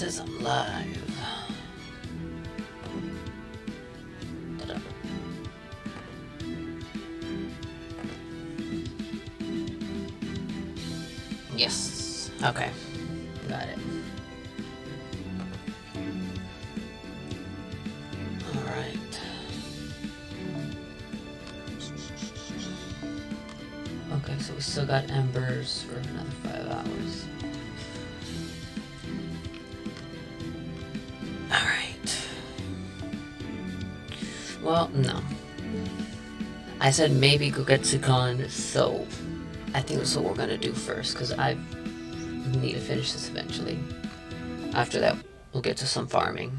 says I'm live. Ta-da. Yes. Okay. Got it. Alright. Okay, so we still got embers for another 5 hours. Alright. Well, no. I said maybe Kogetsukan, so I think that's what we're gonna do first, because I need to finish this eventually. After that, we'll get to some farming.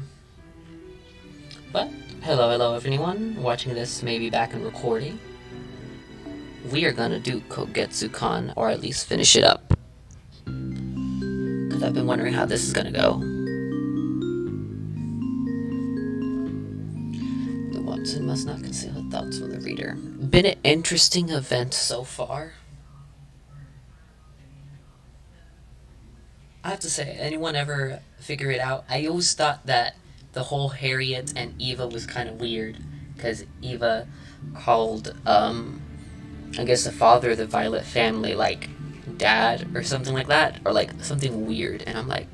But, hello everyone, watching this maybe back in recording. We are gonna do Kogetsukan, or at least finish it up. Because I've been wondering how this is gonna go. The Watson must not conceal her thoughts from the reader. Been an interesting event so far. I have to say, anyone ever figure it out? I always thought that the whole Harriet and Eva was kind of weird, because Eva called, I guess the father of the Violet family, like, dad, or something like that, or like, something weird, and I'm like,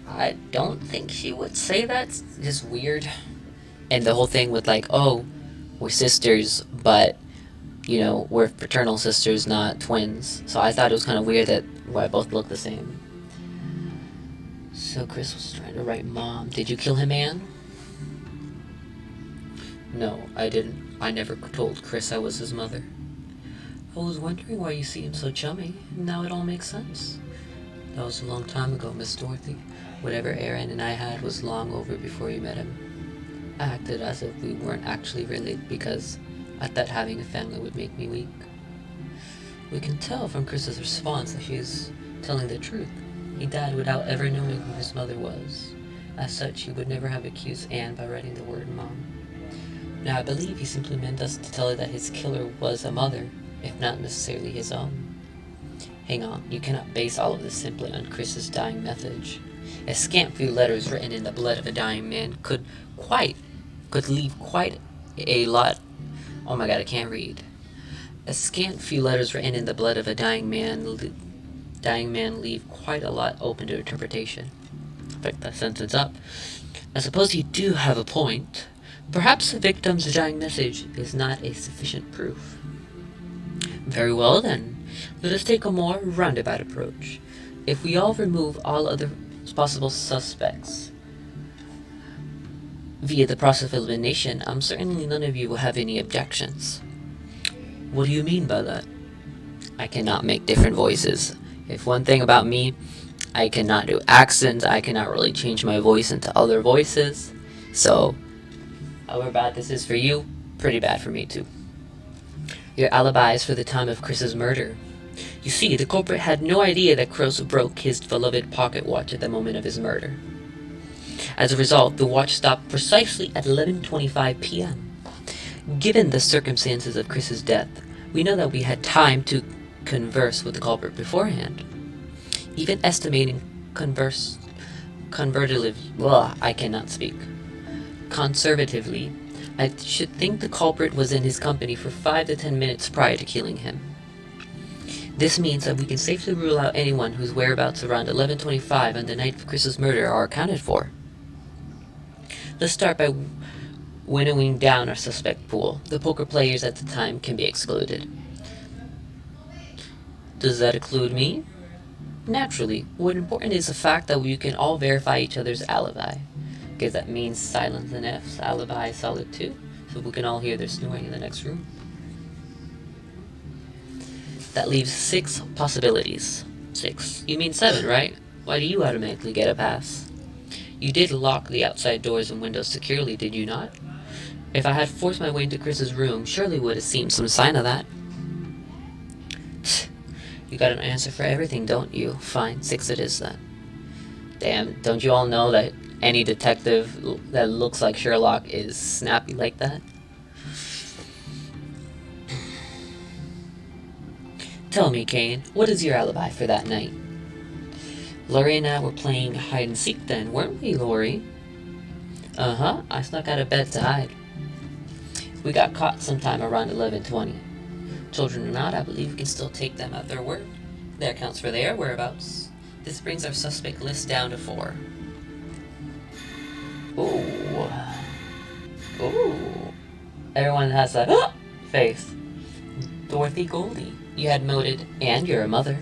I don't think she would say that, it's just weird. And the whole thing with like, oh, we're sisters, but, you know, we're fraternal sisters, not twins, so I thought it was kind of weird that we both look the same. So Chris was trying to write Mom. Did you kill him, Anne? No, I didn't. I never told Chris I was his mother. I was wondering why you seemed so chummy. Now it all makes sense. That was a long time ago, Miss Dorothy. Whatever Aaron and I had was long over before you met him. I acted as if we weren't actually related because I thought having a family would make me weak. We can tell from Chris's response that she is telling the truth. He died without ever knowing who his mother was. As such, he would never have accused Anne by writing the word Mom. Now, I believe he simply meant us to tell her that his killer was a mother, if not necessarily his own. Hang on, you cannot base all of this simply on Chris's dying message. A scant few letters written in the blood of a dying man could leave quite a lot. Oh my god, I can't read. A scant few letters written in the blood of a dying man leave quite a lot open to interpretation. Pick that sentence up. I suppose you do have a point. Perhaps the victim's dying message is not a sufficient proof. Very well then, let us take a more roundabout approach. If we all remove all other possible suspects via the process of elimination, I'm certainly none of you will have any objections. What do you mean by that? I cannot make different voices. If one thing about me, I cannot do accents, I cannot really change my voice into other voices. So, however bad this is for you, pretty bad for me too. Your alibis for the time of Chris's murder. You see, the culprit had no idea that Chris broke his beloved pocket watch at the moment of his murder. As a result, the watch stopped precisely at 11:25 p.m. Given the circumstances of Chris's death, we know that we had time to converse with the culprit beforehand. Even estimating conservatively, I should think the culprit was in his company for 5 to 10 minutes prior to killing him. This means that we can safely rule out anyone whose whereabouts around 11:25 on the night of Chris's murder are accounted for. Let's start by winnowing down our suspect pool. The poker players at the time can be excluded. Does that include me? Naturally, what important is the fact that we can all verify each other's alibi. Because that means Silence and F's alibi is solid too, so we can all hear their snoring in the next room. That leaves 6 possibilities. 6. You mean 7, right? Why do you automatically get a pass? You did lock the outside doors and windows securely, did you not? If I had forced my way into Chris's room, surely would have seen some sign of that. You got an answer for everything, don't you? Fine, 6 it is then. Damn, don't you all know that any detective that looks like Sherlock is snappy like that? Tell me, Kane, what is your alibi for that night? Lori and I were playing hide and seek then, weren't we, Lori? Uh-huh, I snuck out of bed to hide. We got caught sometime around 11:20. Children or not, I believe we can still take them at their word. That accounts for their whereabouts. This brings our suspect list down to 4. Ooh. Ooh. Everyone has a face. Dorothy Goldie. You had moted, and you're a mother.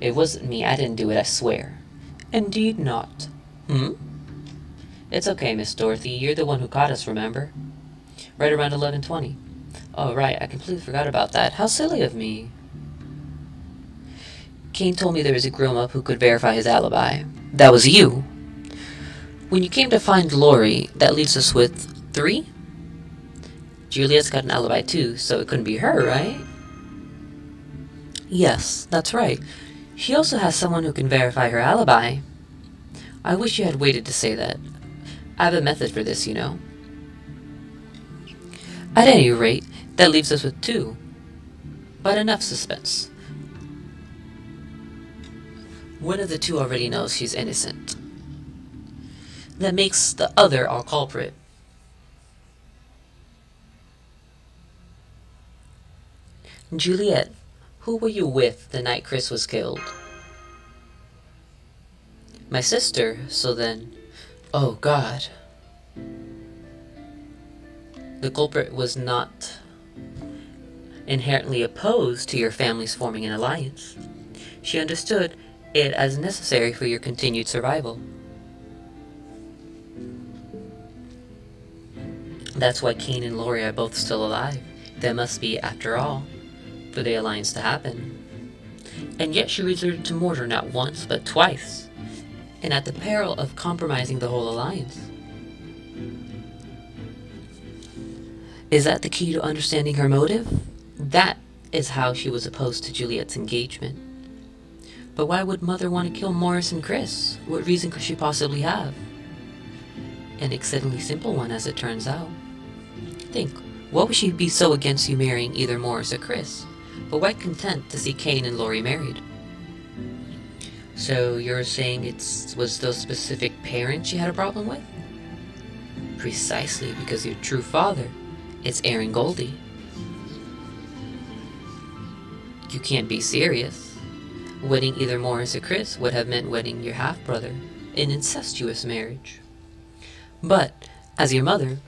It wasn't me, I didn't do it, I swear. Indeed not. It's okay, Miss Dorothy, you're the one who caught us, remember? Right around 11:20. Oh, right, I completely forgot about that. How silly of me. Kane told me there was a grown-up who could verify his alibi. That was you. When you came to find Lori, that leaves us with 3? Juliet's got an alibi too, so it couldn't be her, right? Yes, that's right. She also has someone who can verify her alibi. I wish you had waited to say that. I have a method for this, you know. At any rate, that leaves us with 2. But enough suspense. One of the 2 already knows she's innocent. That makes the other our culprit. Juliet, who were you with the night Chris was killed? My sister, so then... Oh, God. The culprit was not inherently opposed to your families forming an alliance. She understood it as necessary for your continued survival. That's why Kane and Lori are both still alive. There must be, after all, for the alliance to happen. And yet she resorted to murder not once, but twice, and at the peril of compromising the whole alliance. Is that the key to understanding her motive? That is how she was opposed to Juliet's engagement. But why would Mother want to kill Morris and Chris? What reason could she possibly have? An exceedingly simple one, as it turns out. Think, what would she be so against you marrying either Morris or Chris, but quite content to see Kane and Lori married? So you're saying was those specific parents she had a problem with? Precisely, because your true father, it's Aaron Goldie. You can't be serious. Wedding either Morris or Chris would have meant wedding your half-brother, an incestuous marriage. But, as your mother,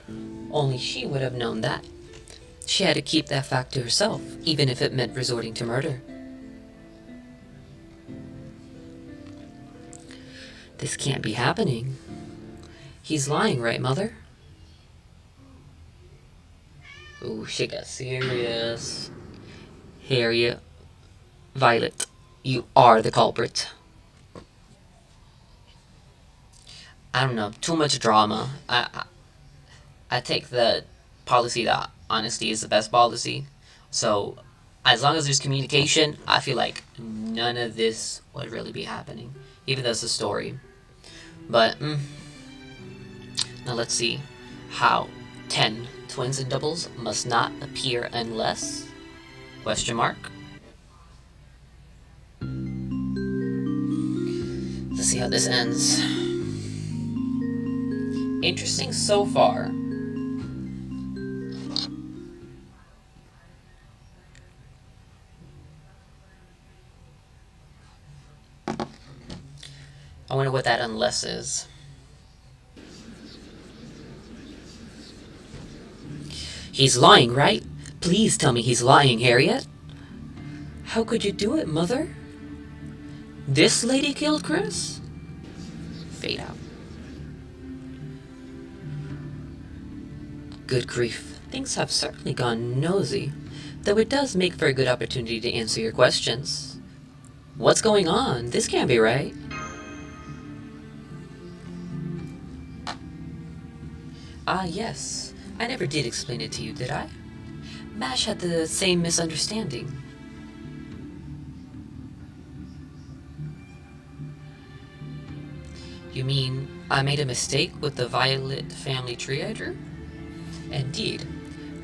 only she would have known that. She had to keep that fact to herself, even if it meant resorting to murder. This can't be happening. He's lying, right, Mother? Ooh, she got serious. Harriet, Violet, you are the culprit. I don't know, too much drama. I take the policy that honesty is the best policy. So, as long as there's communication, I feel like none of this would really be happening, even though it's a story. But, now let's see. How? 10 twins and doubles must not appear unless... Question mark. Let's see how this ends. Interesting so far. I wonder what that unless is. He's lying, right? Please tell me he's lying, Harriet. How could you do it, Mother? This lady killed Chris? Fade out. Good grief. Things have certainly gone nosy, though it does make for a good opportunity to answer your questions. What's going on? This can't be right. Ah, yes. I never did explain it to you, did I? Mash had the same misunderstanding. You mean I made a mistake with the Violet family tree I drew? Indeed.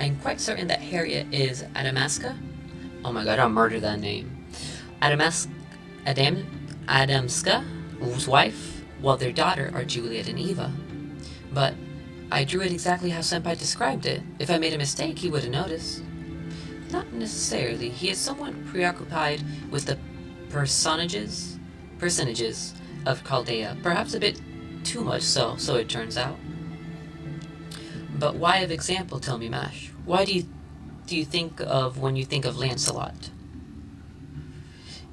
I'm quite certain that Harriet is Adamska. Oh my god, I'll murder that name. Adamska Whose wife? Well, their daughter are Juliet and Eva. But I drew it exactly how Senpai described it. If I made a mistake, he would have noticed. Not necessarily. He is somewhat preoccupied with the personages of Chaldea. Perhaps a bit too much so it turns out. But why of example, tell me, Mash? Why do you think of when you think of Lancelot?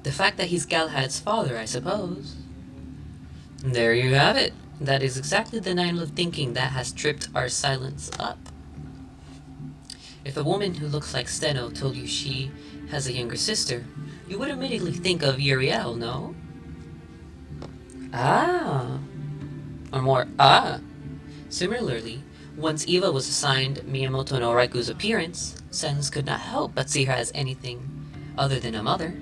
The fact that he's Galahad's father, I suppose. There you have it. That is exactly the line of thinking that has tripped our silence up. If a woman who looks like Steno told you she has a younger sister, you would immediately think of Uriel, no? Ah. Or more, ah. Similarly, once Eva was assigned Miyamoto no Raiku's appearance, Sens could not help but see her as anything other than a mother.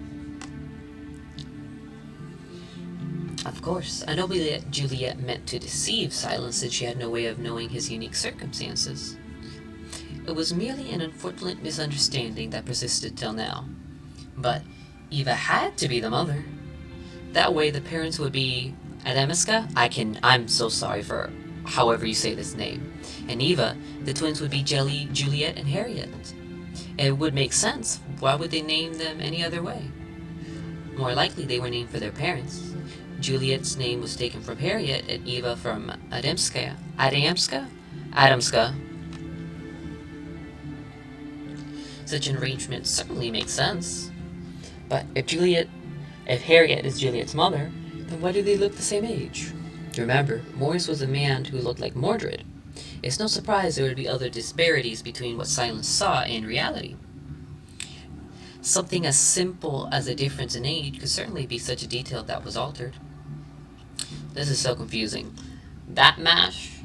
Of course, I know that Juliet meant to deceive Silence since she had no way of knowing his unique circumstances. It was merely an unfortunate misunderstanding that persisted till now. But Eva had to be the mother. That way the parents would be Adamiska, I'm so sorry for however you say this name. And Eva, the twins would be Juliet and Harriet. It would make sense. Why would they name them any other way? More likely they were named for their parents. Juliet's name was taken from Harriet and Eva from Adamska. Such an arrangement certainly makes sense. But if Harriet is Juliet's mother, then why do they look the same age? Remember, Morris was a man who looked like Mordred. It's no surprise there would be other disparities between what Silence saw and reality. Something as simple as a difference in age could certainly be such a detail that was altered. This is so confusing. That Mash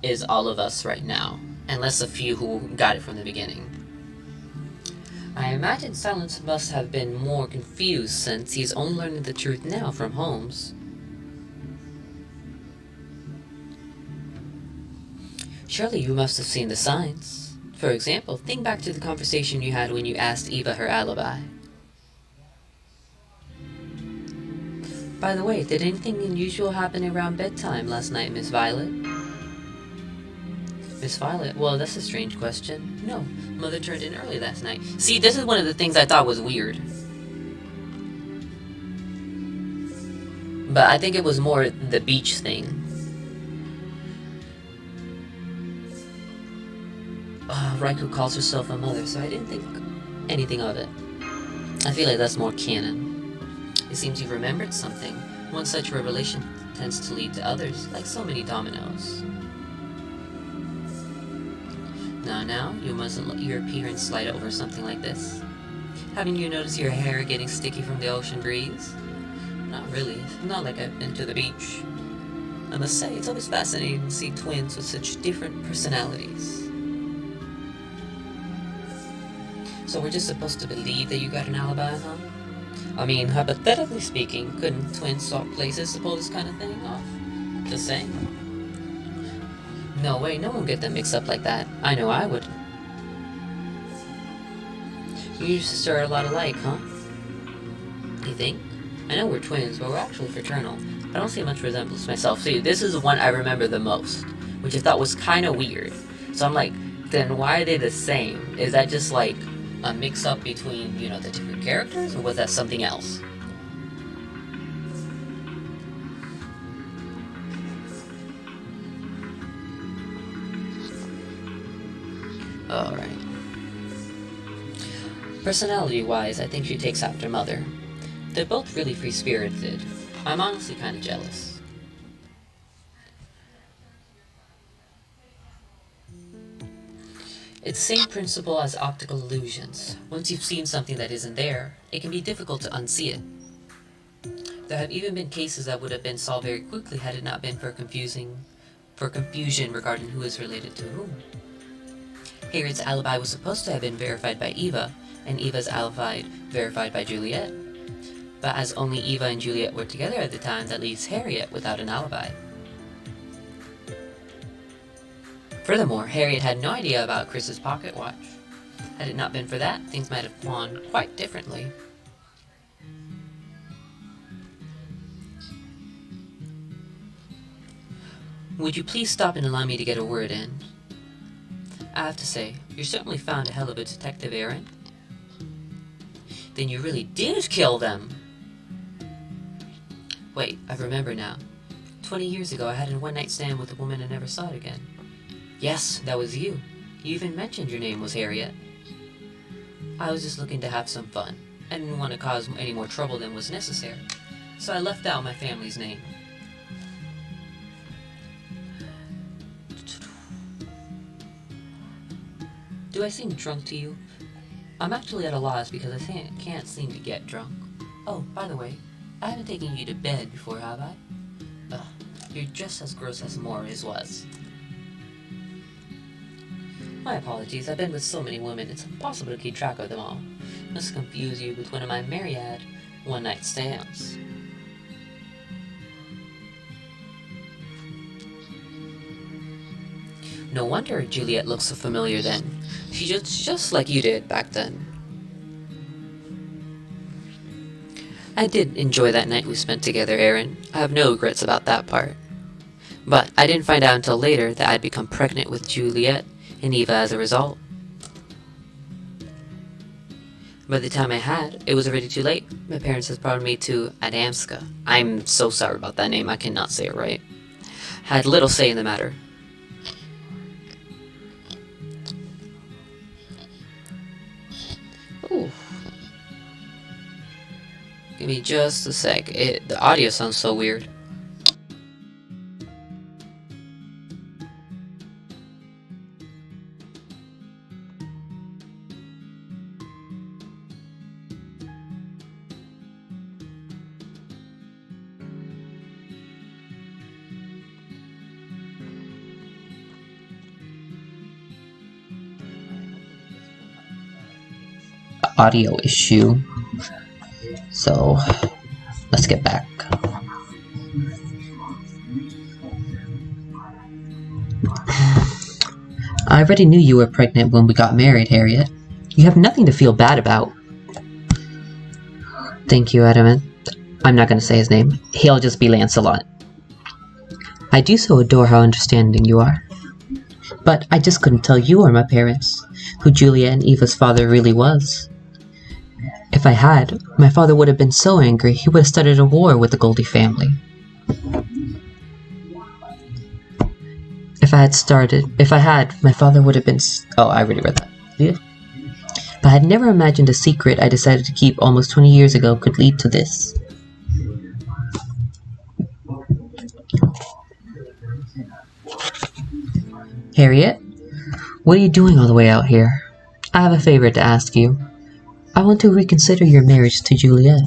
is all of us right now, unless a few who got it from the beginning. I imagine Silence must have been more confused since he's only learning the truth now from Holmes. Surely you must have seen the signs. For example, think back to the conversation you had when you asked Eva her alibi. By the way, did anything unusual happen around bedtime last night, Miss Violet? Miss Violet? Well, that's a strange question. No, Mother turned in early last night. See, this is one of the things I thought was weird. But I think it was more the beach thing. Raikou calls herself a mother, so I didn't think anything of it. I feel like that's more canon. It seems you've remembered something. One such revelation tends to lead to others, like so many dominoes. Now, you mustn't let your appearance slide over something like this. Haven't you noticed your hair getting sticky from the ocean breeze? Not really. Not like I've been to the beach. I must say, it's always fascinating to see twins with such different personalities. So we're just supposed to believe that you got an alibi, huh? I mean, hypothetically speaking, couldn't twins swap places to pull this kind of thing off? Just saying. No way, no one would get them mixed up like that. I know I would. You and your sister are a lot alike, huh? You think? I know we're twins, but we're actually fraternal. I don't see much resemblance myself. See, this is the one I remember the most, which I thought was kind of weird. So I'm like, then why are they the same? Is that just like a mix-up between, the different characters, or was that something else? Alright. Personality-wise, I think she takes after Mother. They're both really free-spirited. I'm honestly kind of jealous. It's the same principle as optical illusions. Once you've seen something that isn't there, it can be difficult to unsee it. There have even been cases that would have been solved very quickly had it not been for confusion regarding who is related to whom. Harriet's alibi was supposed to have been verified by Eva, and Eva's alibi verified by Juliet. But as only Eva and Juliet were together at the time, that leaves Harriet without an alibi. Furthermore, Harriet had no idea about Chris's pocket watch. Had it not been for that, things might have gone quite differently. Would you please stop and allow me to get a word in? I have to say, you certainly found a hell of a detective, Aaron. Then you really did kill them! Wait, I remember now. 20 years ago, I had a one-night stand with a woman and never saw it again. Yes, that was you. You even mentioned your name was Harriet. I was just looking to have some fun. I didn't want to cause any more trouble than was necessary, so I left out my family's name. Do I seem drunk to you? I'm actually at a loss because I can't seem to get drunk. Oh, by the way, I haven't taken you to bed before, have I? Ugh, you're just as gross as Morris was. My apologies, I've been with so many women, it's impossible to keep track of them all. Must confuse you with one of my myriad one-night stands. No wonder Juliet looks so familiar then. She just like you did back then. I did enjoy that night we spent together, Aaron. I have no regrets about that part. But I didn't find out until later that I'd become pregnant with Juliet and Eva as a result. By the time I had, it was already too late. My parents had brought me to Adamska. I'm so sorry about that name, I cannot say it right. Had little say in the matter. Ooh. Give me just a sec. The audio sounds so weird. Audio issue. So let's get back. I already knew you were pregnant when we got married, Harriet. You have nothing to feel bad about. Thank you, Adamant. I'm not going to say his name. He'll just be Lancelot. I do so adore how understanding you are. But I just couldn't tell you or my parents who Julia and Eva's father really was. If I had, my father would have been so angry he would have started a war with the Goldie family. If I had, my father would have been oh, I already read that. Yeah. But I had never imagined a secret I decided to keep almost 20 years ago could lead to this. Harriet? What are you doing all the way out here? I have a favor to ask you. I want to reconsider your marriage to Juliet.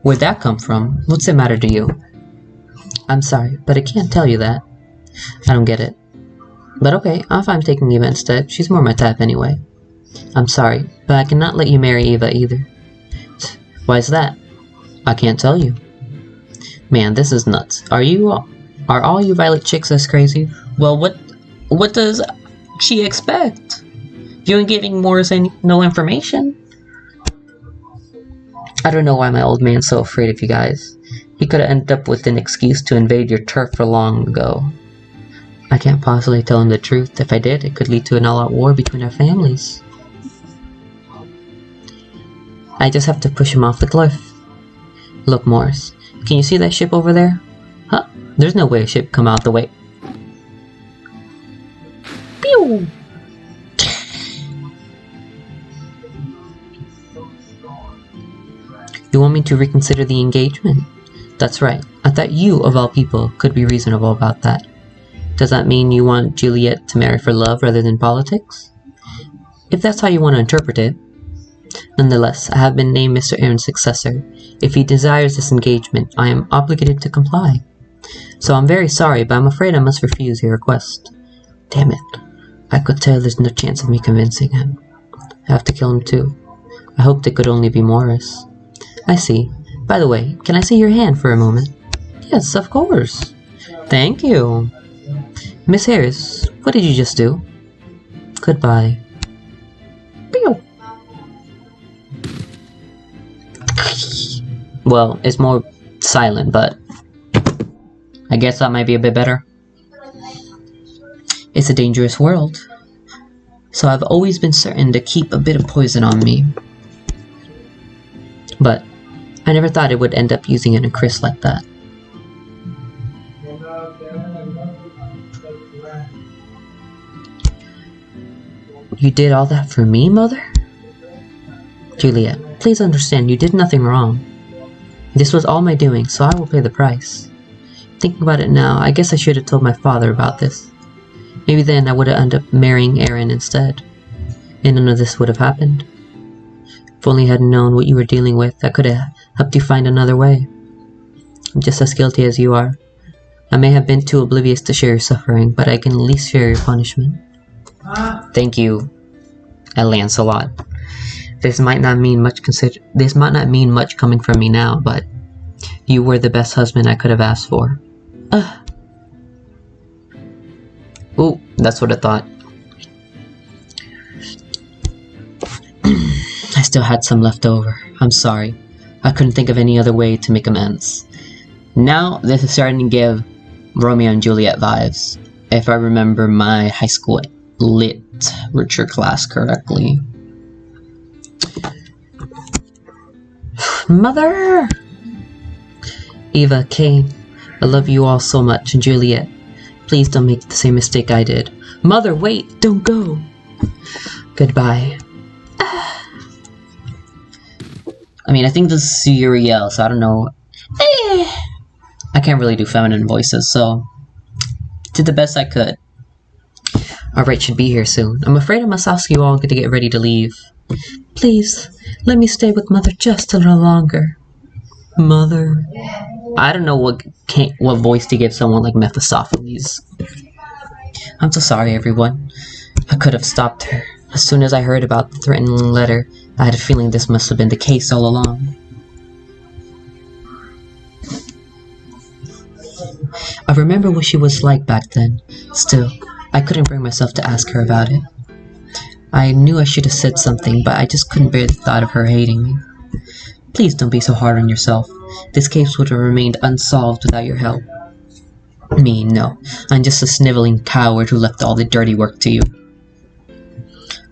Where'd that come from? What's the matter to you? I'm sorry, but I can't tell you that. I don't get it. But okay, I'm fine taking Eva instead. She's more my type anyway. I'm sorry, but I cannot let you marry Eva either. Why is that? I can't tell you. Man, this is nuts. Are all you Violet chicks as crazy? Well, what does she expect? You ain't giving Morris no information. I don't know why my old man's so afraid of you guys. He could have ended up with an excuse to invade your turf for long ago. I can't possibly tell him the truth. If I did, it could lead to an all-out war between our families. I just have to push him off the cliff. Look, Morris, can you see that ship over there? Huh? There's no way a ship come out the way. Pew! You want me to reconsider the engagement? That's right. I thought you, of all people, could be reasonable about that. Does that mean you want Juliet to marry for love rather than politics? If that's how you want to interpret it. Nonetheless, I have been named Mr. Aaron's successor. If he desires this engagement, I am obligated to comply. So I'm very sorry, but I'm afraid I must refuse your request. Damn it. I could tell there's no chance of me convincing him. I have to kill him too. I hoped it could only be Morris. I see. By the way, can I see your hand for a moment? Yes, of course. Thank you. Miss Harris, what did you just do? Goodbye. Pew. Well, it's more silent, but I guess that might be a bit better. It's a dangerous world, so I've always been certain to keep a bit of poison on me. But I never thought it would end up using it on Chris like that. You did all that for me, Mother? Juliet, please understand, you did nothing wrong. This was all my doing, so I will pay the price. Thinking about it now, I guess I should have told my father about this. Maybe then I would have ended up marrying Aaron instead, and none of this would have happened. If only I had known what you were dealing with, I could have helped you find another way. I'm just as guilty as you are. I may have been too oblivious to share your suffering, but I can at least share your punishment. Thank you, Lancelot. This might not mean much coming from me now, but you were the best husband I could have asked for. Ooh, that's what I thought. I still had some left over. I'm sorry. I couldn't think of any other way to make amends. Now, this is starting to give Romeo and Juliet vibes, if I remember my high school literature class correctly. Mother! Eva, Kane, I love you all so much, and Juliet, please don't make the same mistake I did. Mother, wait! Don't go! Goodbye. I mean, I think this is Uriel, so I don't know. I can't really do feminine voices, so did the best I could. Alright, should be here soon. I'm afraid I must ask you all to get ready to leave. Please, let me stay with Mother just a little longer. Mother. I don't know what voice to give someone like Mephistopheles. I'm so sorry, everyone. I could have stopped her. As soon as I heard about the threatening letter, I had a feeling this must have been the case all along. I remember what she was like back then. Still, I couldn't bring myself to ask her about it. I knew I should have said something, but I just couldn't bear the thought of her hating me. Please don't be so hard on yourself. This case would have remained unsolved without your help. Me, no. I'm just a sniveling coward who left all the dirty work to you.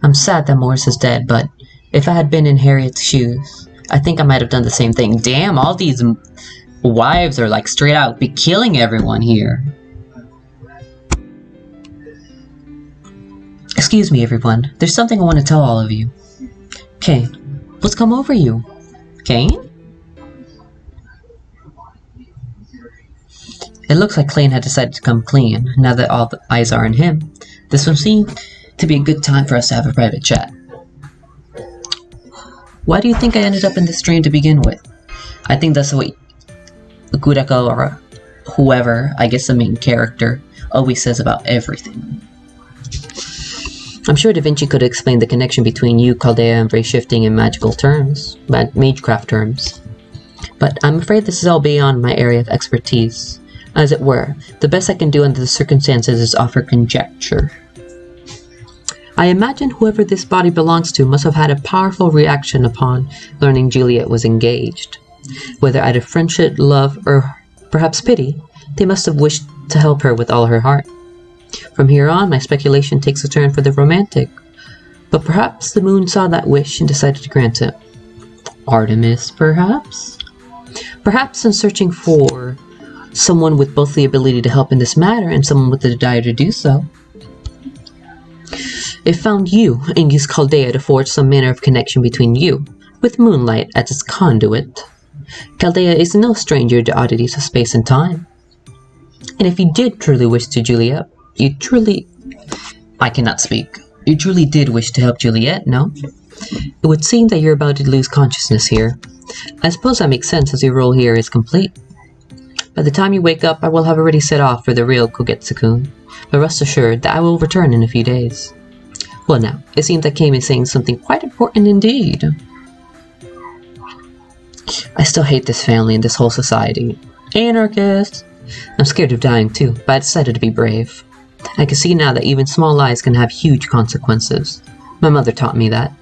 I'm sad that Morris is dead, but if I had been in Harriet's shoes, I think I might have done the same thing. Damn, all these wives are like straight out be killing everyone here. Excuse me, everyone. There's something I want to tell all of you. Kane, what's come over you? Kane? It looks like Clayton had decided to come clean, now that all the eyes are on him. This would seem to be a good time for us to have a private chat. Why do you think I ended up in this dream to begin with? I think that's what Gurako or whoever, I guess the main character, always says about everything. I'm sure Da Vinci could explain the connection between you, Chaldea, and Ray-shifting in magical terms, magecraft terms. But I'm afraid this is all beyond my area of expertise. As it were, the best I can do under the circumstances is offer conjecture. I imagine whoever this body belongs to must have had a powerful reaction upon learning Juliet was engaged. Whether out of friendship, love, or perhaps pity, they must have wished to help her with all her heart. From here on, my speculation takes a turn for the romantic, but perhaps the moon saw that wish and decided to grant it. Artemis, perhaps? Perhaps in searching for someone with both the ability to help in this matter and someone with the desire to do so, it found you and used Chaldea to forge some manner of connection between you, with moonlight as its conduit. Chaldea is no stranger to oddities of space and time. And if you did truly wish to Juliet, I cannot speak. You truly did wish to help Juliet, no? It would seem that you're about to lose consciousness here. I suppose that makes sense as your role here is complete. By the time you wake up, I will have already set off for the real Kogetsukan, but rest assured that I will return in a few days. Well now, it seems that Kame is saying something quite important indeed. I still hate this family and this whole society. Anarchist! I'm scared of dying too, but I decided to be brave. I can see now that even small lies can have huge consequences. My mother taught me that.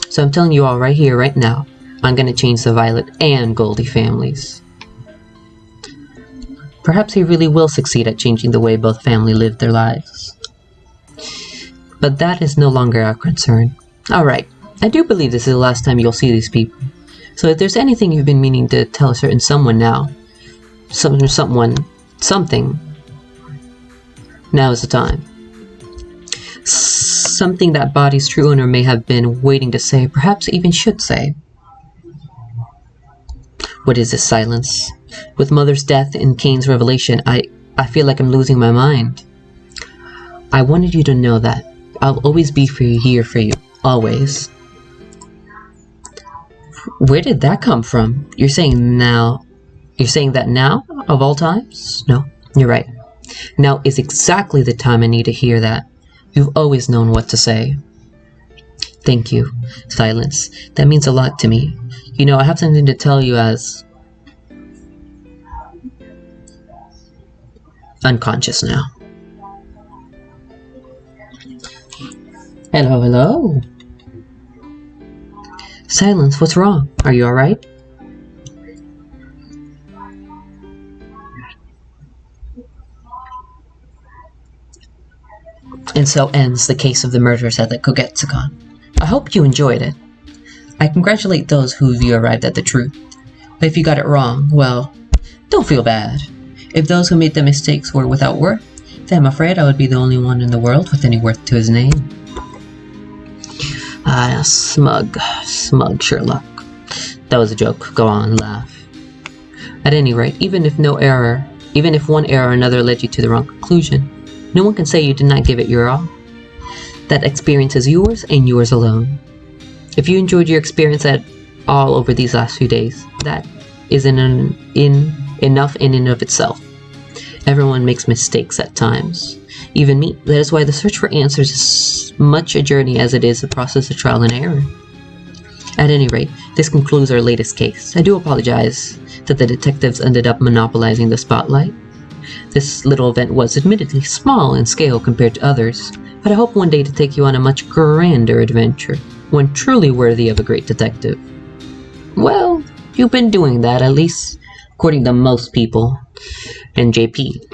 So I'm telling you all right here, right now, I'm gonna change the Violet and Goldie families. Perhaps he really will succeed at changing the way both family live their lives. But that is no longer our concern. Alright, I do believe this is the last time you'll see these people. So if there's anything you've been meaning to tell a certain someone now, something, now is the time. Something that body's true owner may have been waiting to say, perhaps even should say. What is this silence? With Mother's death and Kane's revelation, I feel like I'm losing my mind. I wanted you to know that. I'll always be here for you. Always. Where did that come from? You're saying that now? Of all times? No, you're right. Now is exactly the time I need to hear that. You've always known what to say. Thank you. Silence. That means a lot to me. You know, I have something to tell you as... unconscious now. Hello, hello. Silence, what's wrong? Are you alright? And so ends the case of the murders at the Kogetsukan. I hope you enjoyed it. I congratulate those who you arrived at the truth. But if you got it wrong, well, don't feel bad. If those who made the mistakes were without worth, then I'm afraid I would be the only one in the world with any worth to his name. Ah, smug Sherlock. That was a joke. Go on, laugh. At any rate, even if one error or another led you to the wrong conclusion, no one can say you did not give it your all. That experience is yours and yours alone. If you enjoyed your experience at all over these last few days, that is enough in and of itself. Everyone makes mistakes at times. Even me. That is why the search for answers is much a journey as it is a process of trial and error. At any rate, this concludes our latest case. I do apologize that the detectives ended up monopolizing the spotlight. This little event was admittedly small in scale compared to others, but I hope one day to take you on a much grander adventure, one truly worthy of a great detective. Well, you've been doing that, at least according to most people in JP.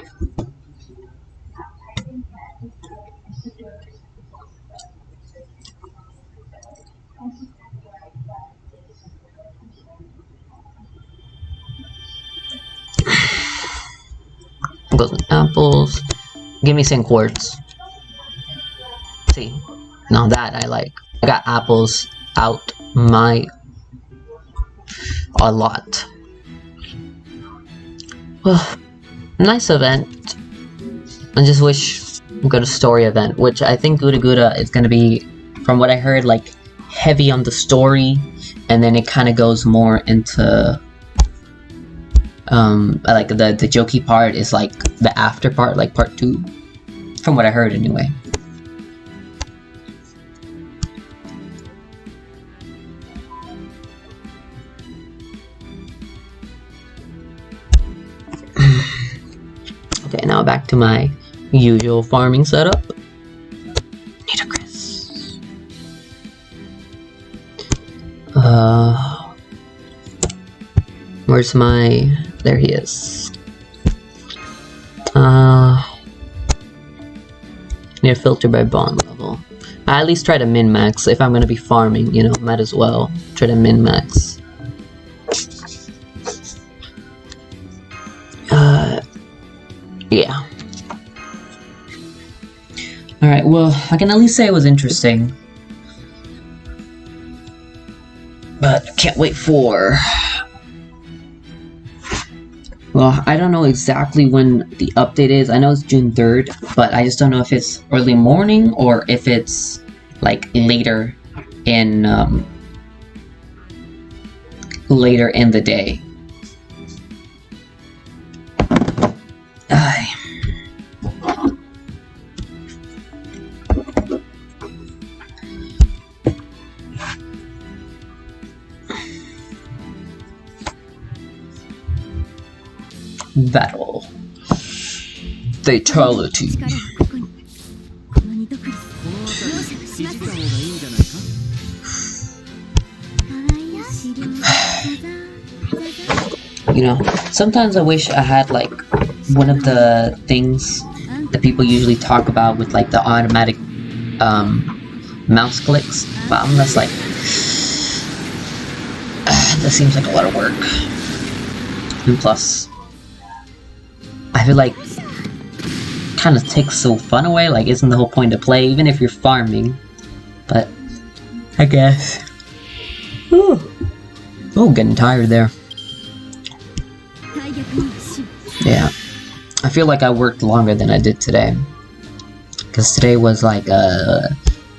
Golden apples. Give me some quartz. See, now that I like. I got apples out a lot. Well, nice event. I just wish we got a story event, which I think Guda Guda is gonna be, from what I heard, like heavy on the story, and then it kind of goes more into like the jokey part is like the after part, like part 2, from what I heard anyway. Okay, now back to my usual farming setup. Nitocris. Where's my... There he is. Need to filter by bond level. I at least try to min-max. If I'm gonna be farming, you know, might as well try to min-max. Yeah. Alright, well, I can at least say it was interesting. But I can't wait for... Well, I don't know exactly when the update is. I know it's June 3rd, but I just don't know if it's early morning or if it's like later in the day. Battle. Fatality. You know, sometimes I wish I had like one of the things that people usually talk about with like the automatic mouse clicks, but I'm just like, that seems like a lot of work. And plus, I feel like kind of takes the fun away. Like, isn't the whole point to play, even if you're farming? But I guess. Ooh, getting tired there. Yeah, I feel like I worked longer than I did today, because today was like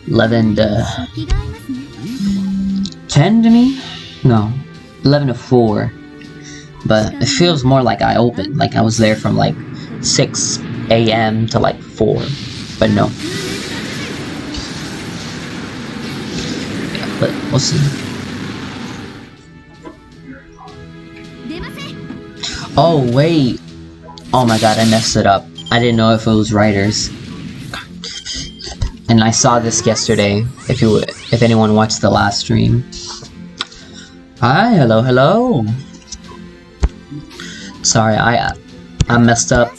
11 to 10 to me? No, 11 to 4. But it feels more like I opened, like I was there from like 6 a.m. to like 4. But no. Yeah, but we'll see. Oh wait! Oh my god, I messed it up. I didn't know if it was writers. And I saw this yesterday, if anyone watched the last stream. Hi, hello. Sorry, I messed up.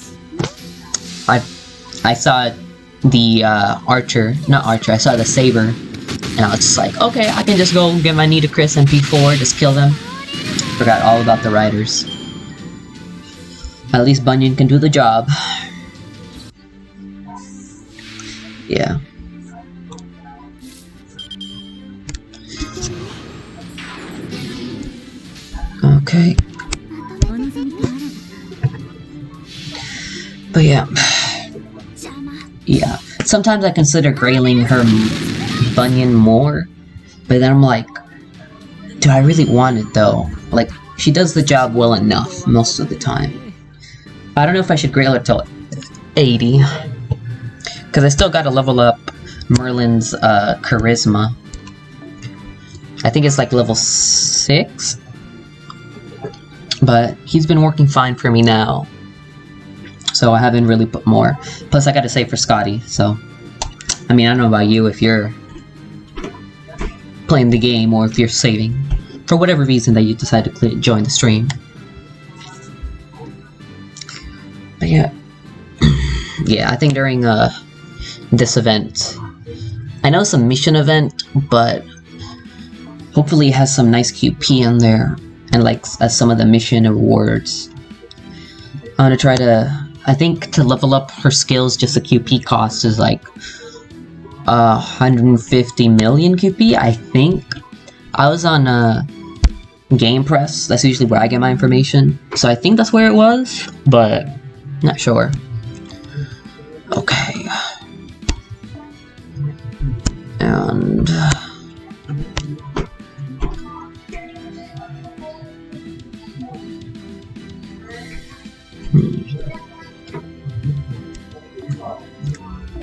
I saw the I saw the saber, and I was just like, okay, I can just go get my Nita Chris and P4, just kill them. Forgot all about the riders. At least Bunyan can do the job. Yeah. Okay. But yeah. Yeah. Sometimes I consider grailing her Bunyan more, but then I'm like, do I really want it though? Like, she does the job well enough most of the time. I don't know if I should grail her till 80. Because I still gotta level up Merlin's charisma. I think it's like level 6. But he's been working fine for me now. So I haven't really put more. Plus I gotta save for Scotty, so... I mean, I don't know about you if you're playing the game or if you're saving. For whatever reason that you decide to join the stream. But yeah. Yeah, I think during this event... I know it's a mission event, but... hopefully it has some nice QP in there. And like some of the mission rewards. I'm gonna try to... I think to level up her skills, just the QP cost is like 150 million QP, I think. I was on Game Press, that's usually where I get my information. So I think that's where it was, but not sure. Okay. And...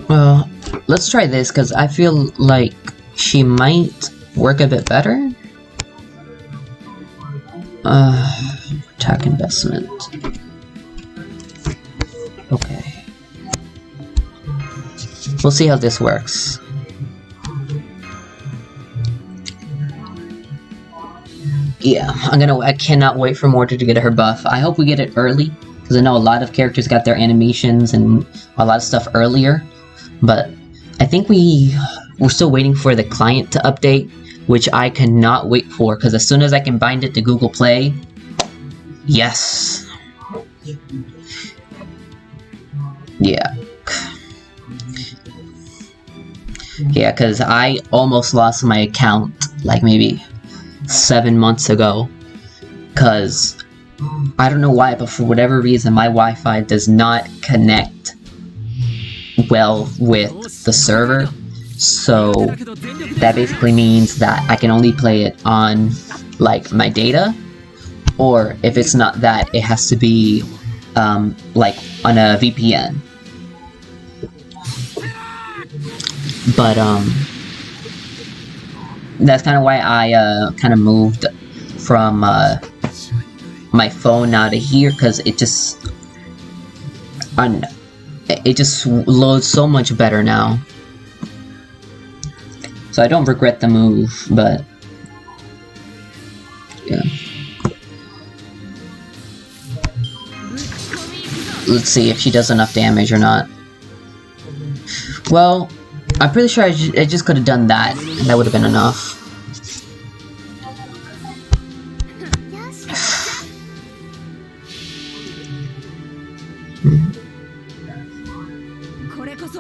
Well, let's try this, because I feel like she might work a bit better. Attack investment. Okay. We'll see how this works. Yeah, I cannot wait for Mordred to get her buff. I hope we get it early, because I know a lot of characters got their animations and a lot of stuff earlier. But I think we're still waiting for the client to update, which I cannot wait for, because as soon as I can bind it to Google Play, yes. Yeah. Yeah, because I almost lost my account, like maybe 7 months ago, because I don't know why, but for whatever reason my Wi-Fi does not connect well with the server, so that basically means that I can only play it on like my data, or if it's not that, it has to be like on a VPN. But that's kind of why I kind of moved from my phone now to here, because it just loads so much better now. So I don't regret the move, but yeah. let's see if she does enough damage or not. Well, I'm pretty sure I just could have done that, and that would have been enough.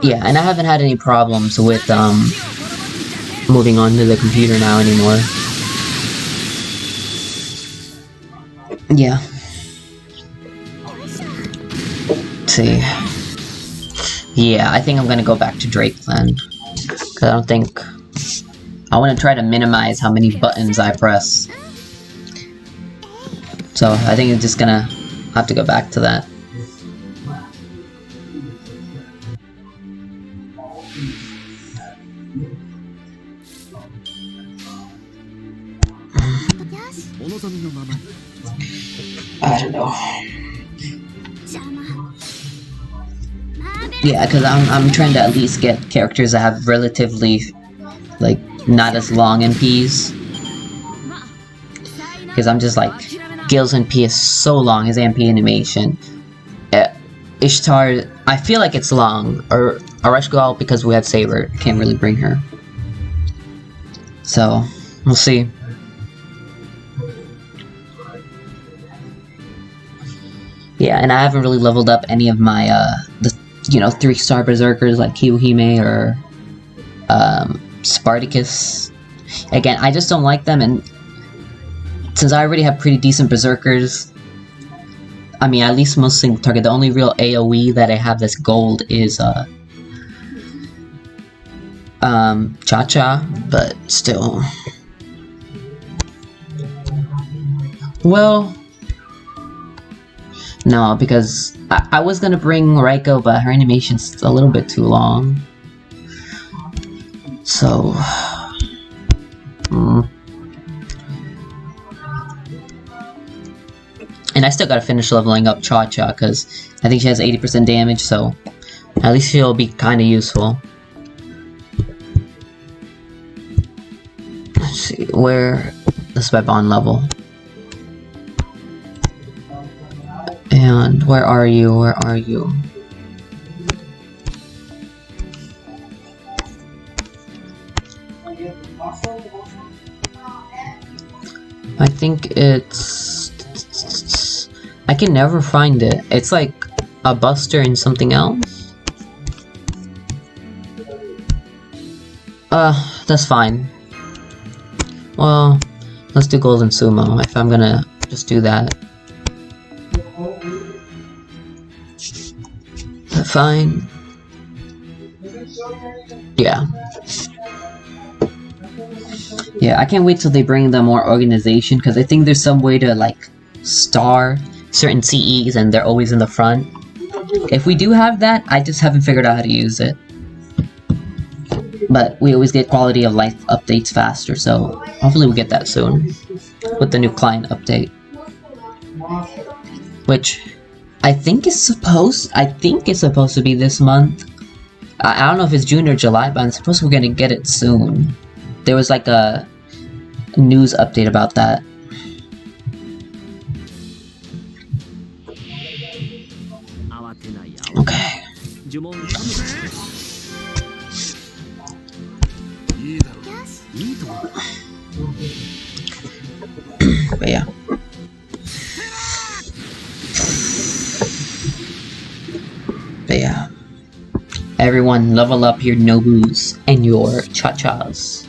Yeah, and I haven't had any problems with moving on to the computer now anymore. Yeah. Let's see. Yeah, I think I'm gonna go back to Drake then. Cause I don't think... I wanna try to minimize how many buttons I press. So, I think I'm just gonna have to go back to that. I don't know. Yeah, because I'm trying to at least get characters that have relatively, like, not as long MPs. Because I'm just like, Gil's MP is so long, his MP animation. Ishtar, I feel like it's long. Or Areshgal, because we had Saber, can't really bring her. So, we'll see. Yeah, and I haven't really leveled up any of my, the 3-star berserkers like Kiyohime or, Spartacus. Again, I just don't like them, and since I already have pretty decent berserkers, I mean, at least most single target, the only real AoE that I have that's gold is, Cha-Cha, but still. Well... No, because I was gonna bring Raiko, but her animation's a little bit too long. So... And I still gotta finish leveling up Cha-Cha, because I think she has 80% damage, so at least she'll be kinda useful. Let's see, where... This is by bond level. And where are you? Where are you? I think it's... I can never find it. It's like a Buster and something else. That's fine. Well, let's do Golden Sumo if I'm gonna just do that. Fine. Yeah. Yeah, I can't wait till they bring the more organization, because I think there's some way to, like, star certain CEs and they're always in the front. If we do have that, I just haven't figured out how to use it. But we always get quality of life updates faster, so hopefully we'll get that soon. With the new client update. Which... I think it's supposed to be this month. I don't know if it's June or July, but I'm supposed we're gonna get it soon. There was like a news update about that. Okay. But yeah. But yeah. Everyone level up your Nobus and your Cha-Chas.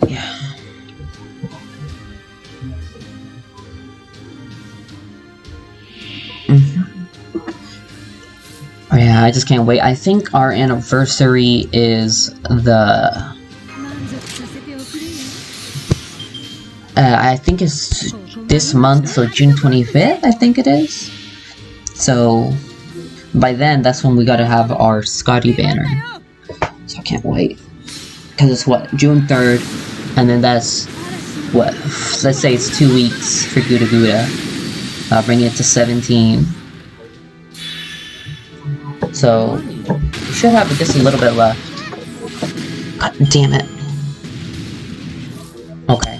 Yeah. Oh yeah, I just can't wait. I think our anniversary is the... I think it's this month, so June 25th, I think it is. So, by then, that's when we gotta have our Scotty banner. So I can't wait. Because it's what, June 3rd, and then that's, what, let's say it's 2 weeks for Gouda Gouda. I'll bring it to 17. So, we should have just a little bit left. God damn it. Okay.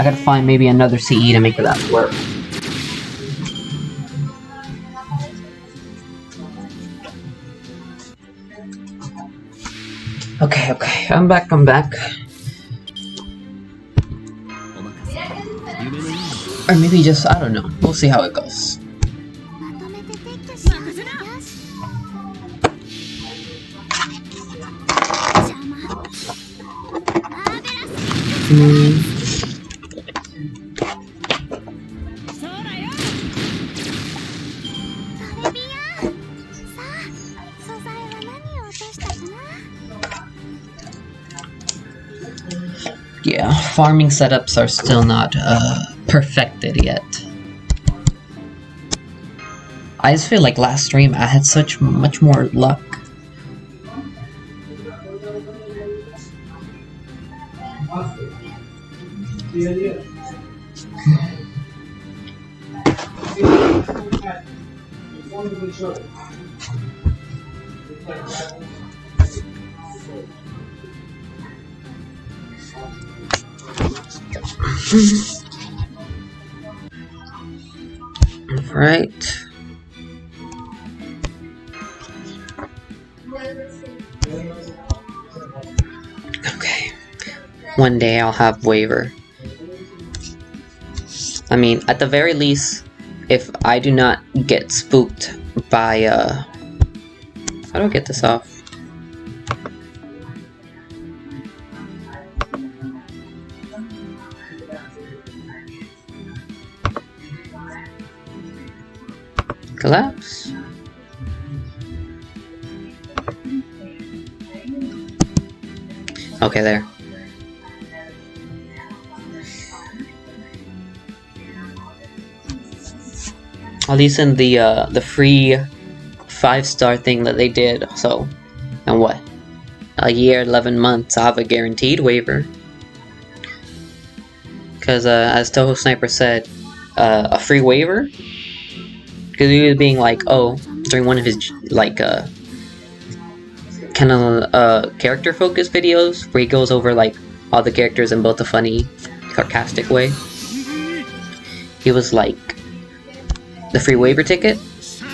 gotta find maybe another CE to make that work. Okay, I'm back. Or maybe just, I don't know. We'll see how it goes. Yeah, farming setups are still not perfected yet. I just feel like last stream I had much more luck. Right. Okay. One day I'll have waiver. I mean, at the very least, if I do not get spooked by, how do I get this off? Collapse. Okay, there. At least in the free 5-star thing that they did. So, and what? A year, 11 months. I have a guaranteed waiver. Because as Toho Sniper said, a free waiver. Because he was being like, oh, during one of his, like, kind of, character focused videos, where he goes over, like, all the characters in both a funny, sarcastic way. He was like, the free waiver ticket,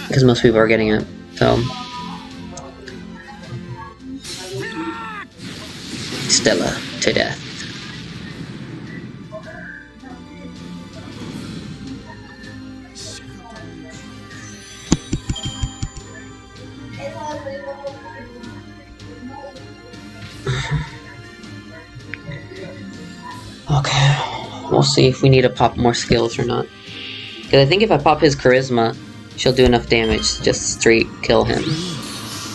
because most people are getting it, so. Stella to death. Okay, we'll see if we need to pop more skills or not. Because I think if I pop his charisma, she'll do enough damage to just straight kill him.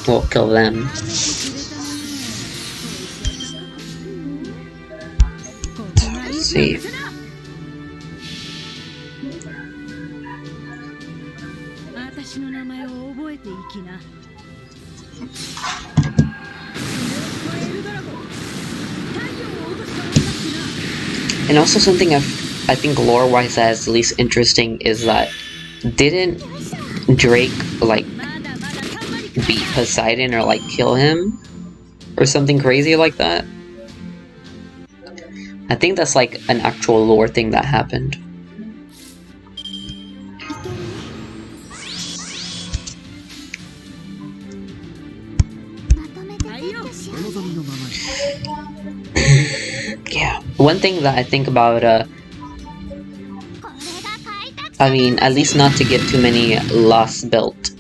Well, kill them. So, let's see. And also something I think lore-wise that's least interesting is that didn't Drake like beat Poseidon or like kill him or something crazy like that? I think that's like an actual lore thing that happened. Yeah, one thing that I think about, I mean, at least not to give too many Lost Belt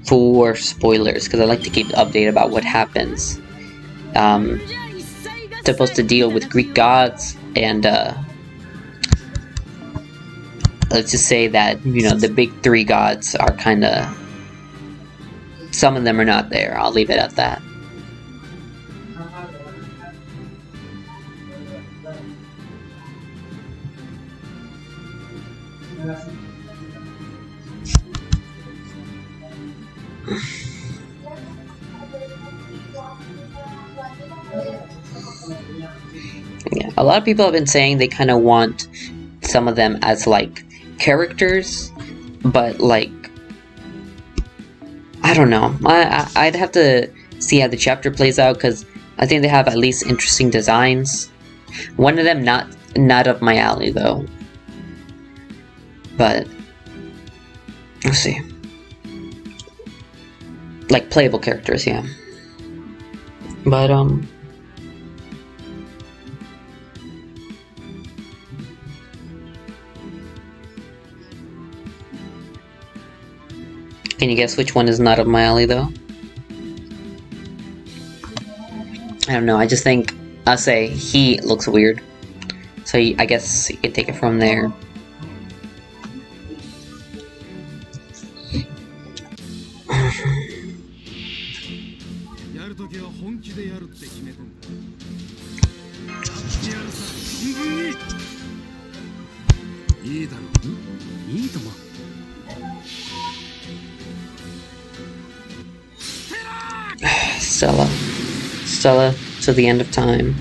for spoilers, because I like to keep updated about what happens. Supposed to deal with Greek gods, and let's just say that, you know, the big 3 gods are kinda, some of them are not there, I'll leave it at that. Yeah, a lot of people have been saying they kind of want some of them as like characters, but like I don't know. I'd have to see how the chapter plays out, because I think they have at least interesting designs. One of them not not up my alley though. But let's see. Like playable characters, yeah. But can you guess which one is not up my alley though? I don't know, I just think I'll say he looks weird. So I guess you can take it from there. Stella to the end of time.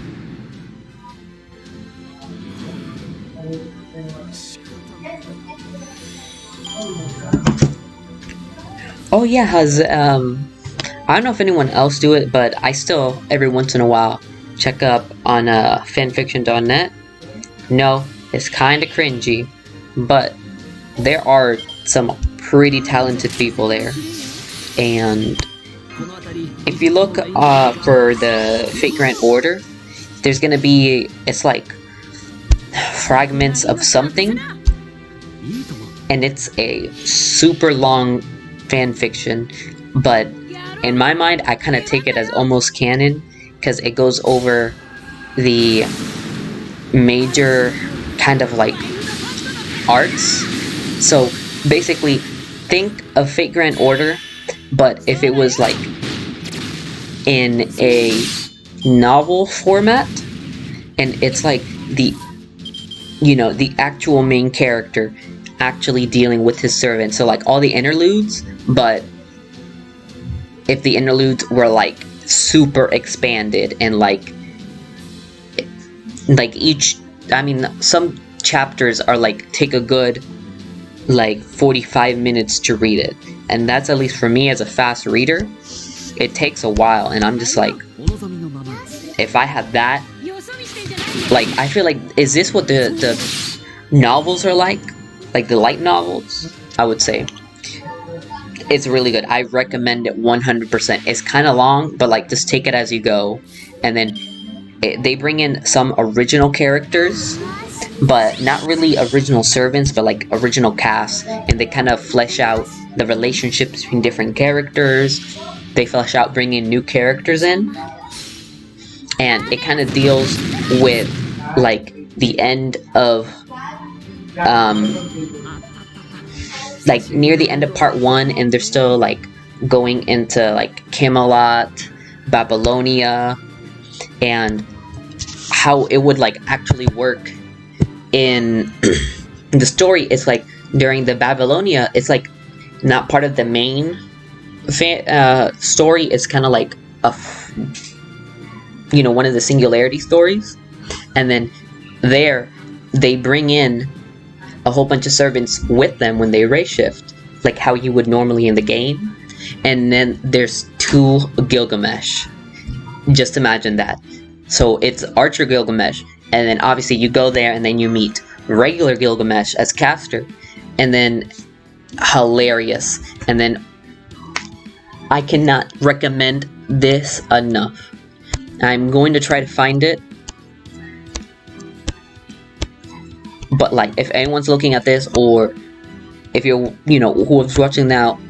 Oh yeah, has I don't know if anyone else do it, but I still every once in a while check up on fanfiction.net. No, it's kinda cringy, but there are some pretty talented people there. And if you look for the Fate Grand Order, there's gonna be, it's like fragments of something, and it's a super long fan fiction, but in my mind I kind of take it as almost canon because it goes over the major kind of like arcs. So basically think of Fate Grand Order, but if it was like in a novel format, and it's like the, you know, the actual main character actually dealing with his servant. So like all the interludes, but if the interludes were like super expanded and like each, I mean, some chapters are like take a good like 45 minutes to read it, and that's, at least for me as a fast reader, it takes a while, and I'm just like, if I had that, like, I feel like, is this what the novels are like the light novels? I would say it's really good. I recommend it 100%. It's kind of long, but like, just take it as you go. And then they bring in some original characters, but not really original servants, but like original cast, and they kind of flesh out the relationships between different characters. They flesh out bringing new characters in, and it kind of deals with like the end of like near the end of part 1, and they're still like going into like Camelot, Babylonia, and how it would like actually work in the story. It's like during the Babylonia, it's like not part of the main story. It's kind of like a you know, one of the singularity stories, and then there they bring in a whole bunch of servants with them when they race shift, like how you would normally in the game. And then there's 2 Gilgamesh. Just imagine that. So it's Archer Gilgamesh, and then obviously you go there and then you meet regular Gilgamesh as caster, and then hilarious. And then I cannot recommend this enough. I'm going to try to find it, but like, if anyone's looking at this, or if you're, you know, who's watching now,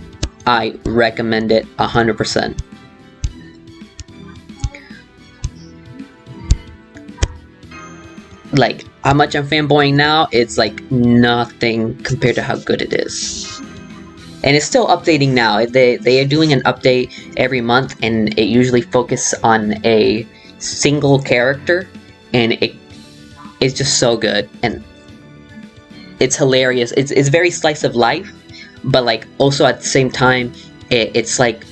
I recommend it 100%. Like, how much I'm fanboying now, it's like nothing compared to how good it is. And it's still updating now. They are doing an update every month, and it usually focuses on a single character, and it's just so good, and it's hilarious. It's very slice of life, but like also at the same time, it's like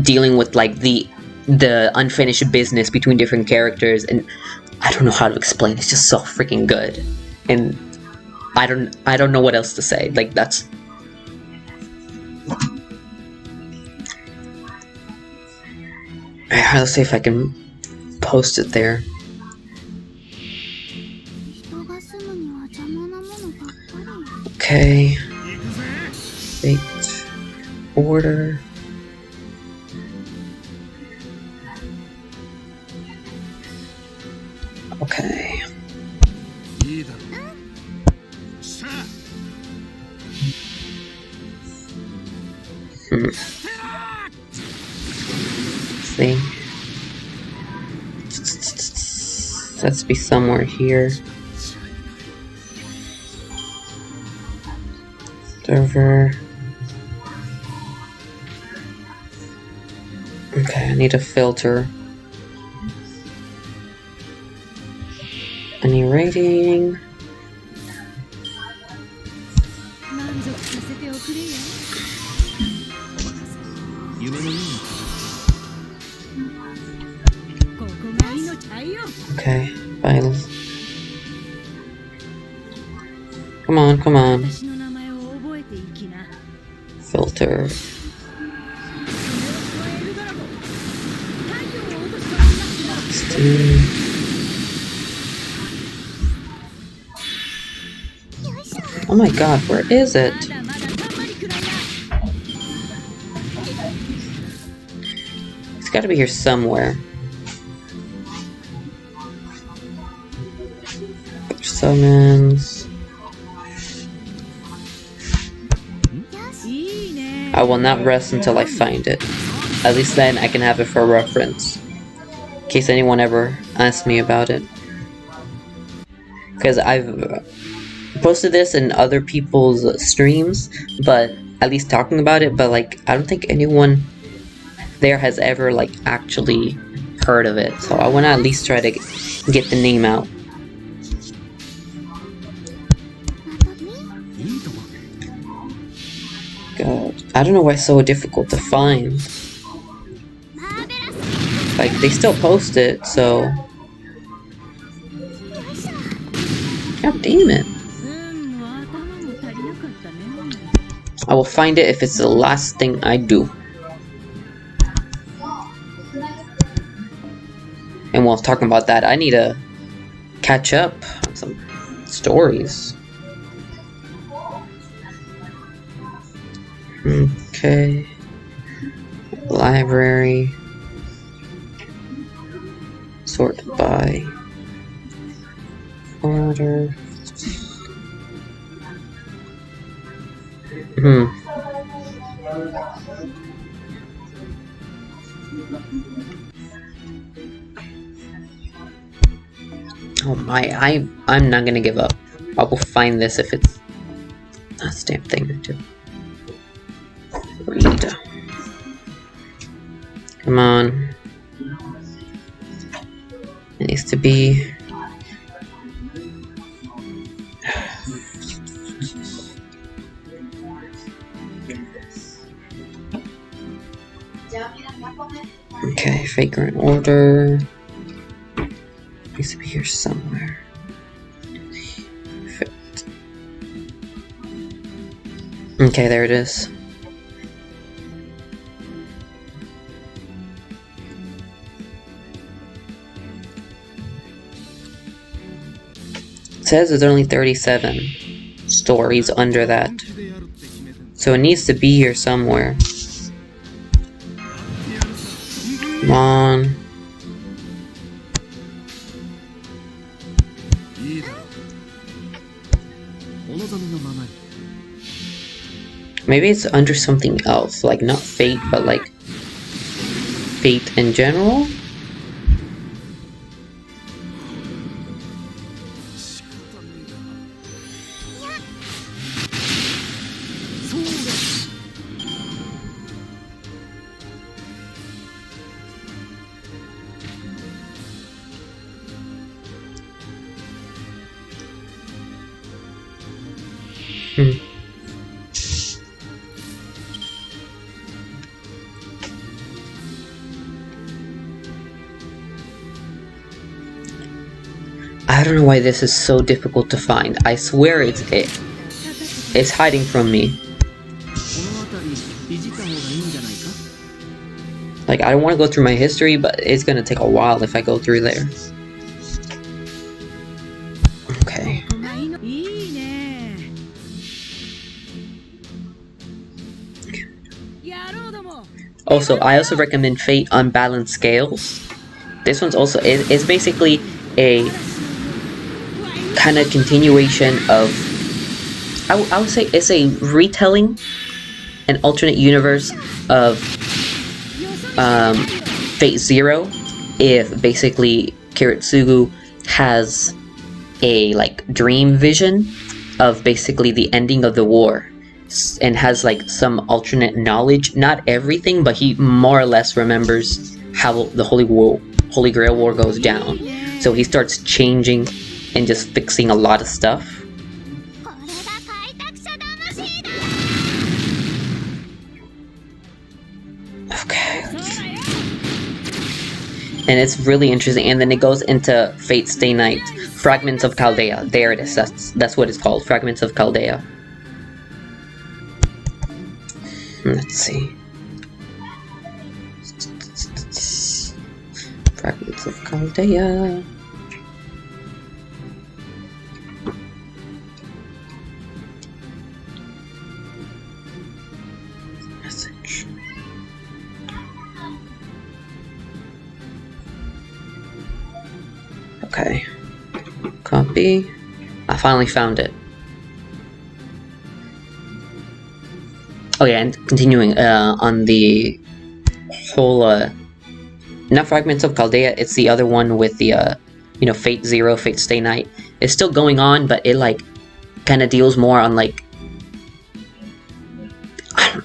dealing with like the unfinished business between different characters, and I don't know how to explain. It's just so freaking good, and I don't know what else to say. Like, that's. Let's see if I can post it there. Okay. Fate. Order. Okay. See. Let's be somewhere here. Server. Okay, I need a filter. Any rating? Okay, files. Come on, come on. Filter. Steam. Oh my god, where is it? It's gotta be here somewhere. Summons. I will not rest until I find it. At least then I can have it for reference. In case anyone ever asks me about it. Because I've posted this in other people's streams, but at least talking about it, but like I don't think anyone there has ever like actually heard of it. So I want to at least try to get the name out. God, I don't know why it's so difficult to find. Like, they still post it, so... God damn it. I will find it if it's the last thing I do. And while talking about that, I need to catch up on some stories. Okay. Library. Sort by order. Oh my, I'm not gonna give up. I will find this if it's a damn thing or two. Read. Come on. It needs to be. Okay, vagrant order. Needs to be here somewhere. Fit. Okay, there it is. It says there's only 37 stories under that. So it needs to be here somewhere. Come on. Maybe it's under something else, like not fate, but like fate in general? I don't know why this is so difficult to find. I swear it's hiding from me. Like, I don't want to go through my history, but it's gonna take a while if I go through there. Okay. Also, I also recommend Fate Unbalanced Scales. This one's also it's basically a kind of continuation of I would say it's a retelling, an alternate universe of Fate Zero. If basically Kiritsugu has a like dream vision of basically the ending of the war and has like some alternate knowledge, not everything, but he more or less remembers how the Holy Grail War goes down. So he starts changing and just fixing a lot of stuff. Okay. And it's really interesting, and then it goes into Fate Stay Night, Fragments of Chaldea. There it is, that's what it's called, Fragments of Chaldea. Let's see. Fragments of Chaldea. Message. Okay. Copy. I finally found it. Oh yeah, and continuing on the whole, not Fragments of Chaldea, it's the other one with the, you know, Fate Zero, Fate Stay Night. It's still going on, but it, like, kind of deals more on, like,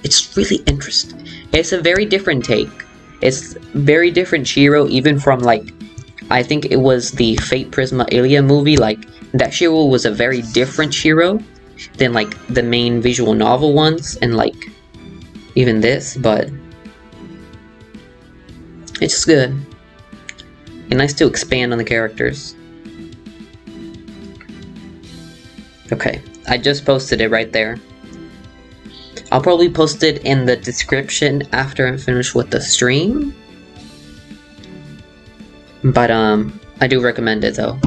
it's really interesting. It's a very different take. It's very different Shiro, even from, like, I think it was the Fate Prisma Ilia movie, like, that Shiro was a very different Shiro than like the main visual novel ones, and like even this, but it's just good and nice to expand on the characters. Okay, I just posted it right there. I'll probably post it in the description after I'm finished with the stream, but I do recommend it though.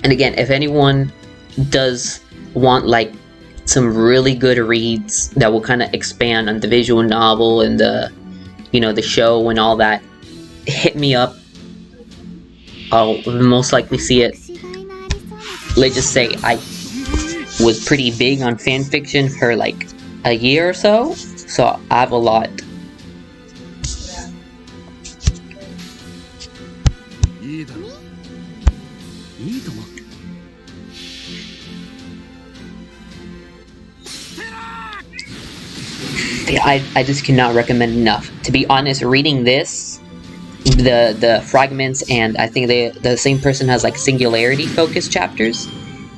And again, if anyone does want like some really good reads that will kind of expand on the visual novel and the, you know, the show and all that, hit me up. I'll most likely see it. Let's just say I was pretty big on fanfiction for like a year or so I have a lot. I just cannot recommend enough. To be honest, reading this, the fragments, and I think the same person has like singularity focused chapters,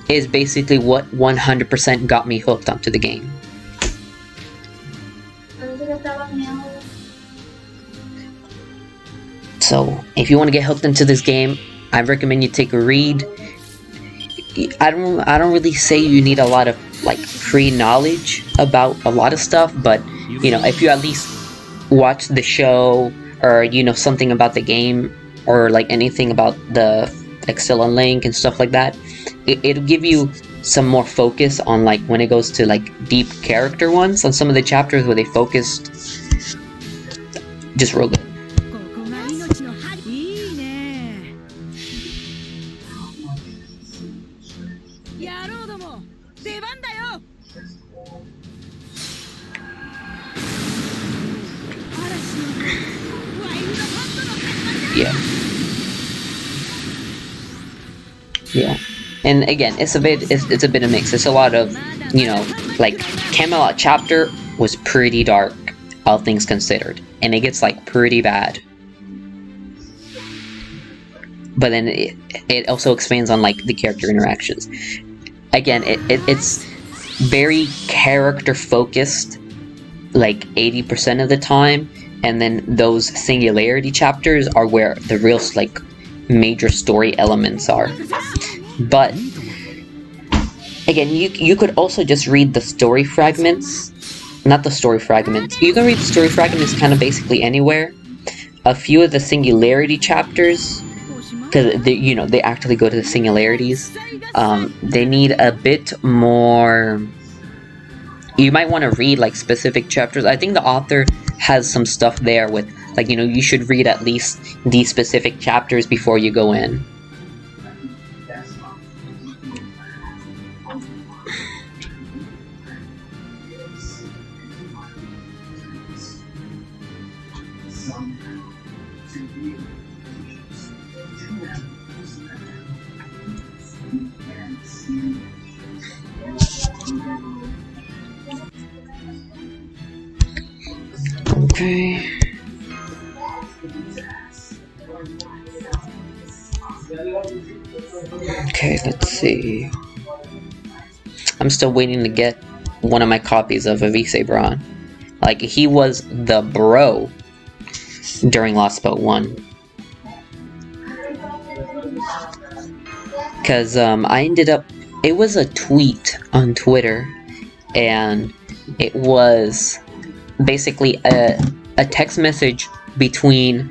is basically what 100% got me hooked onto the game. So if you want to get hooked into this game, I recommend you take a read. I don't really say you need a lot of like pre-knowledge about a lot of stuff, but you know, if you at least watch the show, or you know something about the game, or like anything about the Excel and Link and stuff like that, it'll give you some more focus on like when it goes to like deep character ones on some of the chapters where they focused. Just real good. Yeah, and again, it's a bit of mix. It's a lot of, you know, like Camelot chapter was pretty dark, all things considered, and it gets like pretty bad. But then it also expands on like the character interactions. Again, it's very character focused, like 80% of the time, and then those singularity chapters are where the real like major story elements are. But again, you could also just read the story fragments. Not the story fragments. You can read the story fragments kind of basically anywhere. A few of the singularity chapters, because you know they actually go to the singularities. They need a bit more you might want to read like specific chapters. I think the author has some stuff there with like, you know, you should read at least these specific chapters before you go in. Okay. Okay, let's see. I'm still waiting to get one of my copies of Avise Braun. Like, he was the bro during Lost Boat 1. Because I ended up... It was a tweet on Twitter, and it was basically a text message between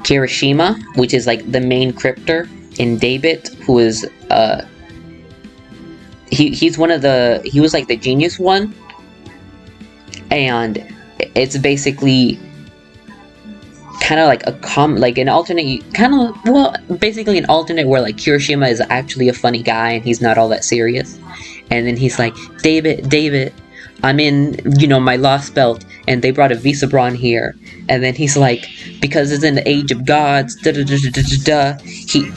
Kirishima, which is like the main crypter, and David, who is he's one of the... He was like the genius one, and it's basically kind of like like an alternate, basically an alternate where like Kirishima is actually a funny guy and he's not all that serious. And then he's like, David, I'm in, you know, my lost belt, and they brought a Visa Braun here. And then he's like, because it's in the age of gods,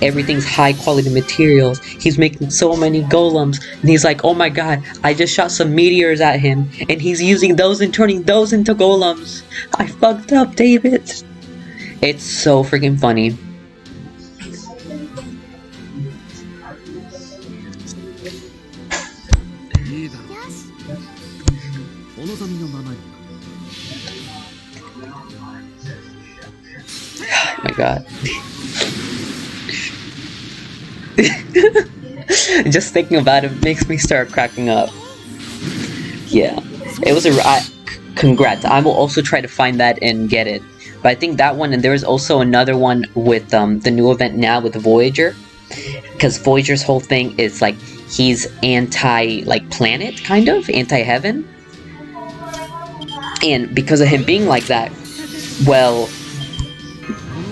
everything's high quality materials. He's making so many golems. And he's like, oh my god, I just shot some meteors at him, and he's using those and turning those into golems. I fucked up, David. It's so freaking funny. Oh my god. Just thinking about it makes me start cracking up. Yeah. It was congrats. I will also try to find that and get it. But I think that one, and there is also another one with the new event now with Voyager. Because Voyager's whole thing is like, he's like planet, kind of, anti-heaven. And because of him being like that, well,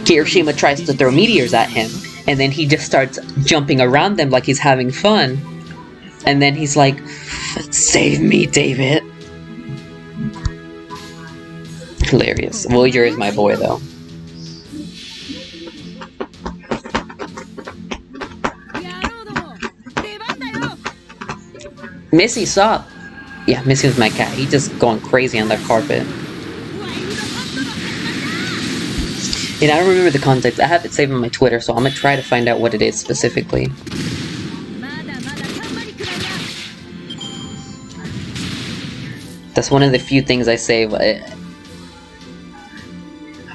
Kirishima tries to throw meteors at him, and then he just starts jumping around them like he's having fun. And then he's like, save me, David. Hilarious. Voyager is my boy, though. Missy, stop! Yeah, Missy was my cat. He's just going crazy on that carpet. And I don't remember the context. I have it saved on my Twitter, so I'm gonna try to find out what it is specifically. That's one of the few things I save.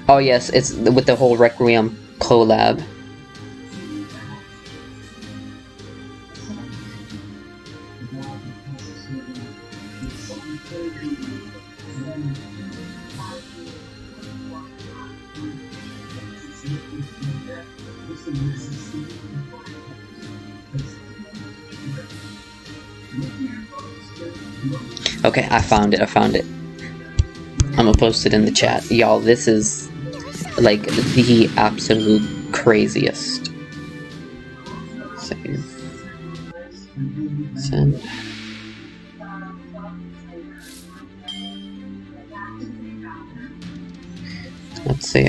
Oh yes, it's with the whole Requiem collab. Okay, I found it. I'm gonna post it in the chat. Y'all, this is like the absolute craziest. Save. Send. Let's see,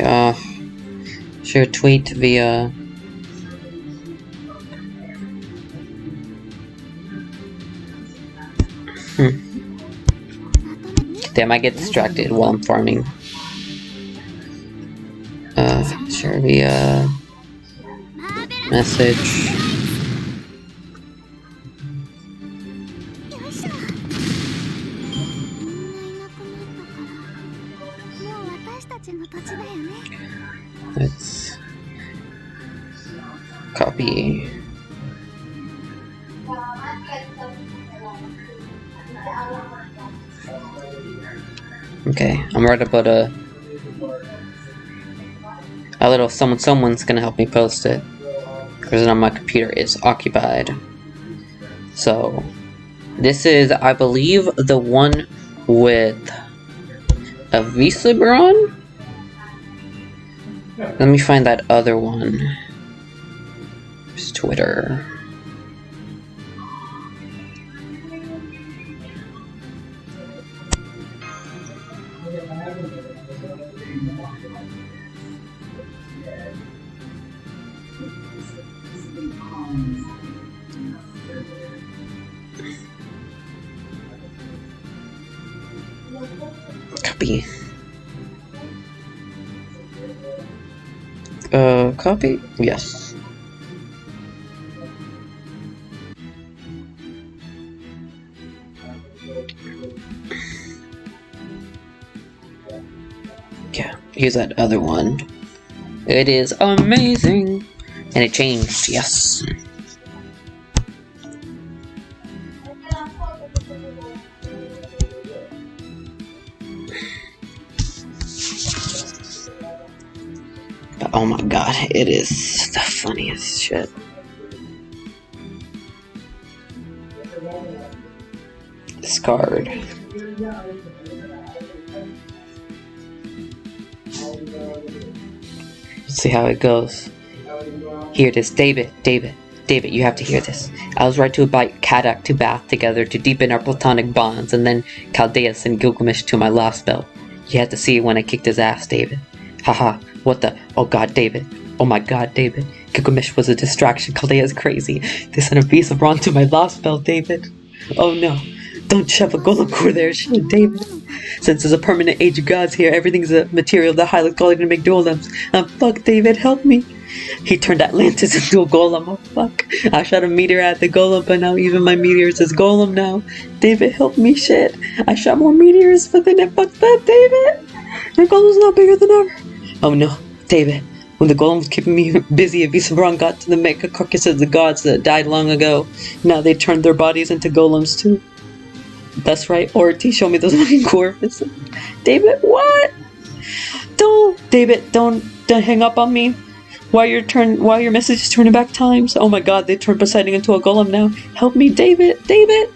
share tweet via... Damn, I get distracted while I'm farming. Share via... message. Let's copy. Okay, I'm right about a little someone's gonna help me post it, because now my computer is occupied. So This is, I believe, the one with a Visibron? Let me find that other one. It's Twitter. Copy. Copy? Yes. Yeah, here's that other one. It is amazing! And it changed, yes. But oh my god, it is the funniest shit. Discard. Let's see how it goes. Hear this, David, you have to hear this. I was right to invite Kadak to bath together to deepen our platonic bonds, and then Chaldeus and Gilgamesh to my lost spell. You had to see it when I kicked his ass, David. Haha, what the? Oh god, David. Oh my god, David. Gilgamesh was a distraction. Chaldeus crazy. They sent a piece of Ron to my lost spell, David. Oh no. Don't shove a golem core there, shit, David. Since there's a permanent age of gods here, everything's a material that highlights calling to make golems. Fuck, David, help me. He turned Atlantis into a golem. Oh fuck. I shot a meteor at the golem, but now even my meteors is golem now. David, help me, shit. I shot more meteors, but then it fucked up, David. The golem's not bigger than ever. Oh no, David. When the golem was keeping me busy, Visibron got to the mecha carcasses of the gods that died long ago. Now they turned their bodies into golems too. That's right, Orty, show me those fucking corpses. David, what? David, don't hang up on me. Why your message is turning back times? Oh my god, they turned Poseidon into a golem now. Help me, David, David!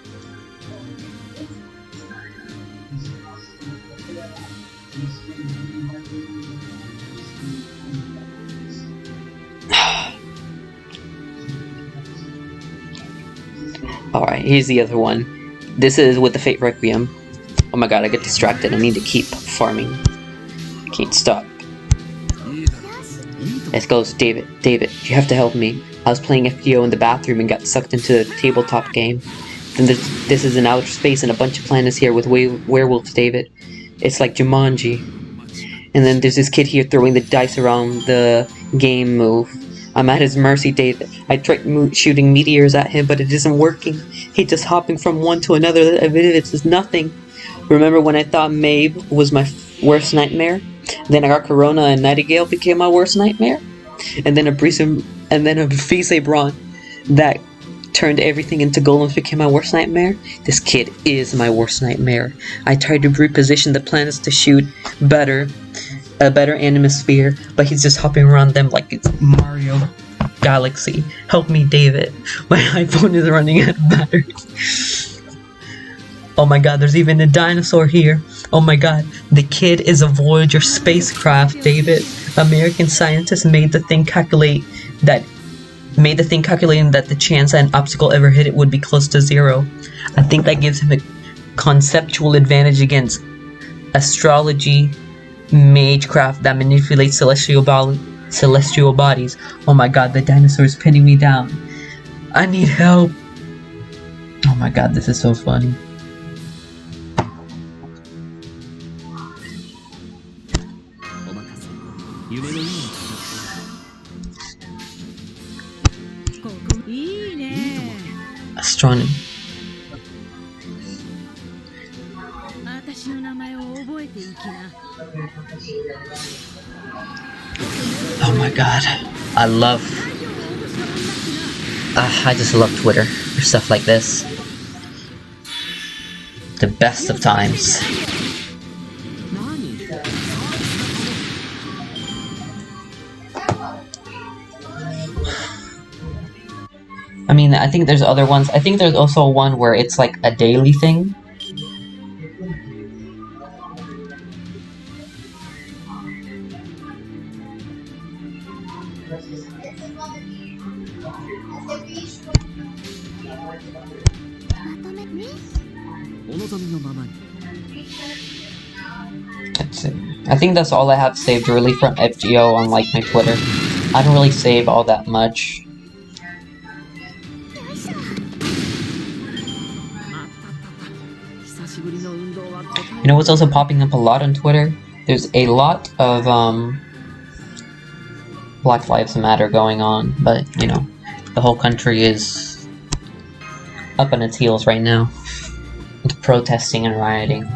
Alright, here's the other one. This is with the Fate Requiem. Oh my god, I get distracted. I need to keep farming. I can't stop. Let's go, David. David, you have to help me. I was playing FGO in the bathroom and got sucked into the tabletop game. Then this is in outer space and a bunch of planets here with werewolves, David. It's like Jumanji. And then there's this kid here throwing the dice around the game move. I'm at his mercy, David. I tried shooting meteors at him, but it isn't working. He's just hopping from one to another. It's just nothing. Remember when I thought Maeve was my worst nightmare? Then I got Corona and Nightingale became my worst nightmare? And then a Visibron that turned everything into golems became my worst nightmare? This kid is my worst nightmare. I tried to reposition the planets to shoot a better atmosphere, but he's just hopping around them like it's Mario Galaxy. Help me, David. My iPhone is running out of battery. Oh my god, there's even a dinosaur here. Oh my god, the kid is a Voyager spacecraft, David. American scientists made the thing calculating that the chance that an obstacle ever hit it would be close to 0. I think that gives him a conceptual advantage against astrology magecraft that manipulates celestial bodies. Oh my god, the dinosaur is pinning me down. I need help. Oh my god, this is so funny. Astronomy. Oh my god, I just love Twitter for stuff like this. The best of times. I mean, I think there's other ones. I think there's also one where it's like a daily thing. That's it. I think that's all I have saved really from FGO on like my Twitter. I don't really save all that much. You know what's also popping up a lot on Twitter? There's a lot of Black Lives Matter going on, but you know, the whole country is up on its heels right now with protesting and rioting.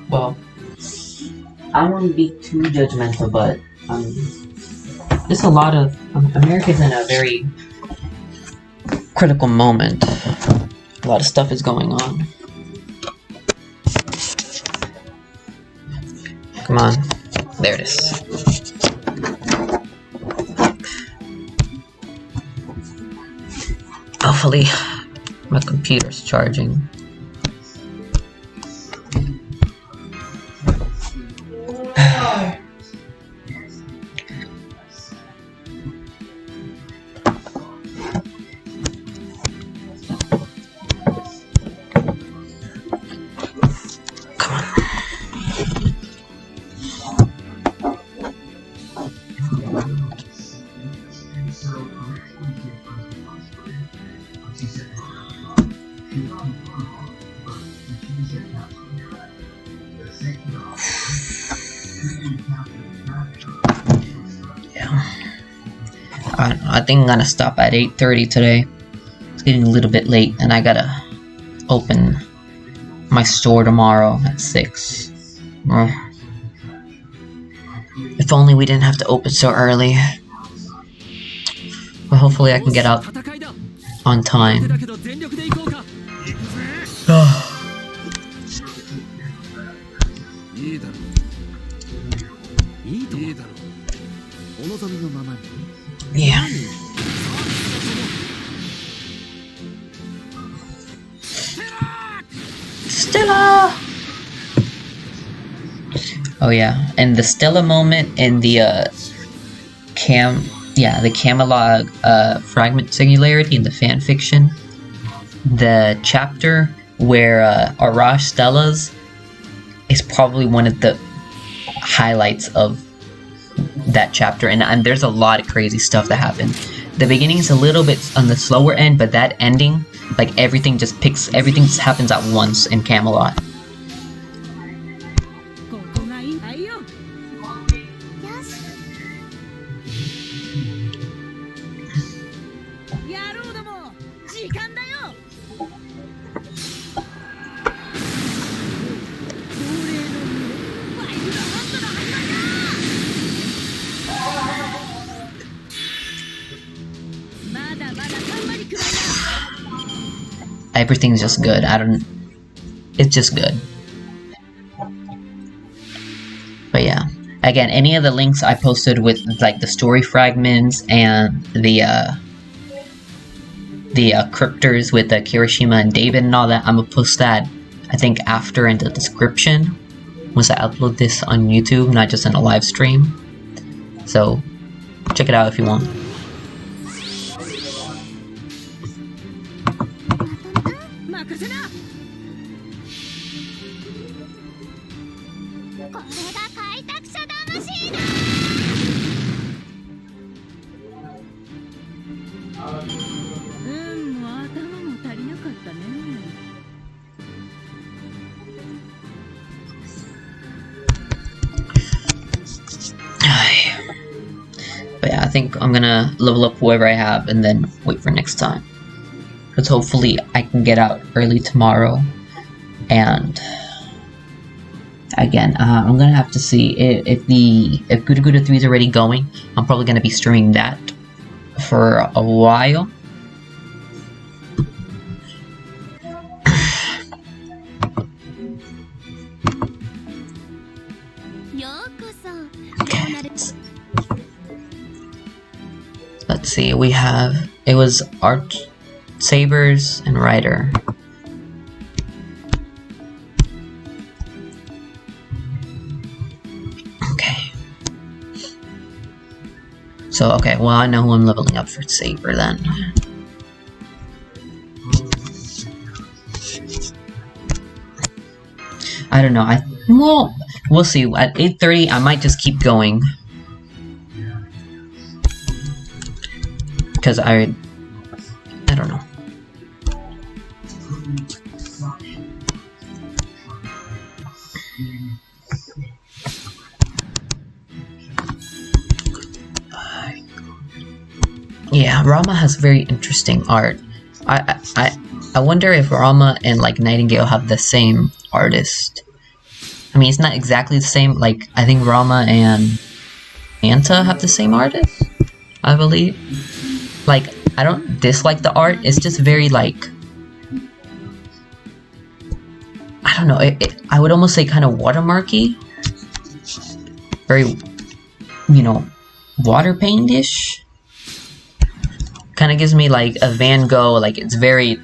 Well, I don't want to be too judgmental, but there's a lot of America's in a very critical moment. A lot of stuff is going on. Come on, there it is. Hopefully, my computer's charging. I think I'm gonna stop at 8:30 today. It's getting a little bit late, and I gotta open my store tomorrow at 6. If only we didn't have to open so early. But hopefully I can get out on time. Yeah. Stella! Oh yeah, and the Stella moment in the the Camelot fragment singularity in the fanfiction. The chapter where Arash Stella's is probably one of the highlights of that chapter, and there's a lot of crazy stuff that happened. The beginning is a little bit on the slower end, but that ending, like everything just happens at once in Camelot. Everything's just good. It's just good. But yeah, again, any of the links I posted with like the story fragments and the cryptors with Kirishima and David and all that, I'm gonna post that I think after in the description once I upload this on YouTube, not just in a live stream. So check it out if you want. But yeah, I think I'm gonna level up whoever I have and then wait for next time. Because hopefully I can get out early tomorrow and again, I'm gonna have to see if Guda Guda 3 is already going. I'm probably gonna be streaming that for a while. Okay. Let's see, we have, it was Art, Sabers, and Rider. Okay. So, okay, well I know who I'm leveling up for Saber then. I don't know, well, we'll see. At 8:30, I might just keep going. Because I don't know. Yeah, Rama has very interesting art. I wonder if Rama and like Nightingale have the same artist. I mean, it's not exactly the same. Like, I think Rama and Anta have the same artist, I believe. Like, I don't dislike the art. It's just very like, I don't know. I would almost say kind of watermarky. Very, you know, water paint-ish. Kind of gives me like a Van Gogh. Like, it's very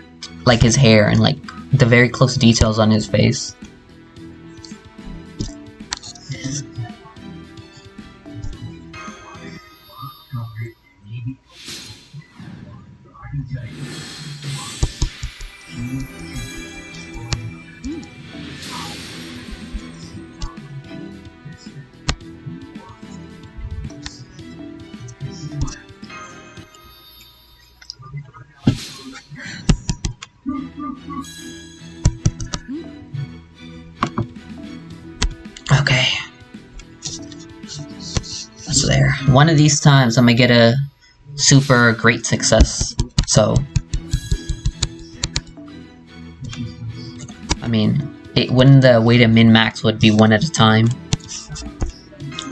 like his hair and like the very close details on his face. Okay. So there. One of these times I'm gonna get a super great success. So, I mean, it wouldn't the way to min-max would be one at a time.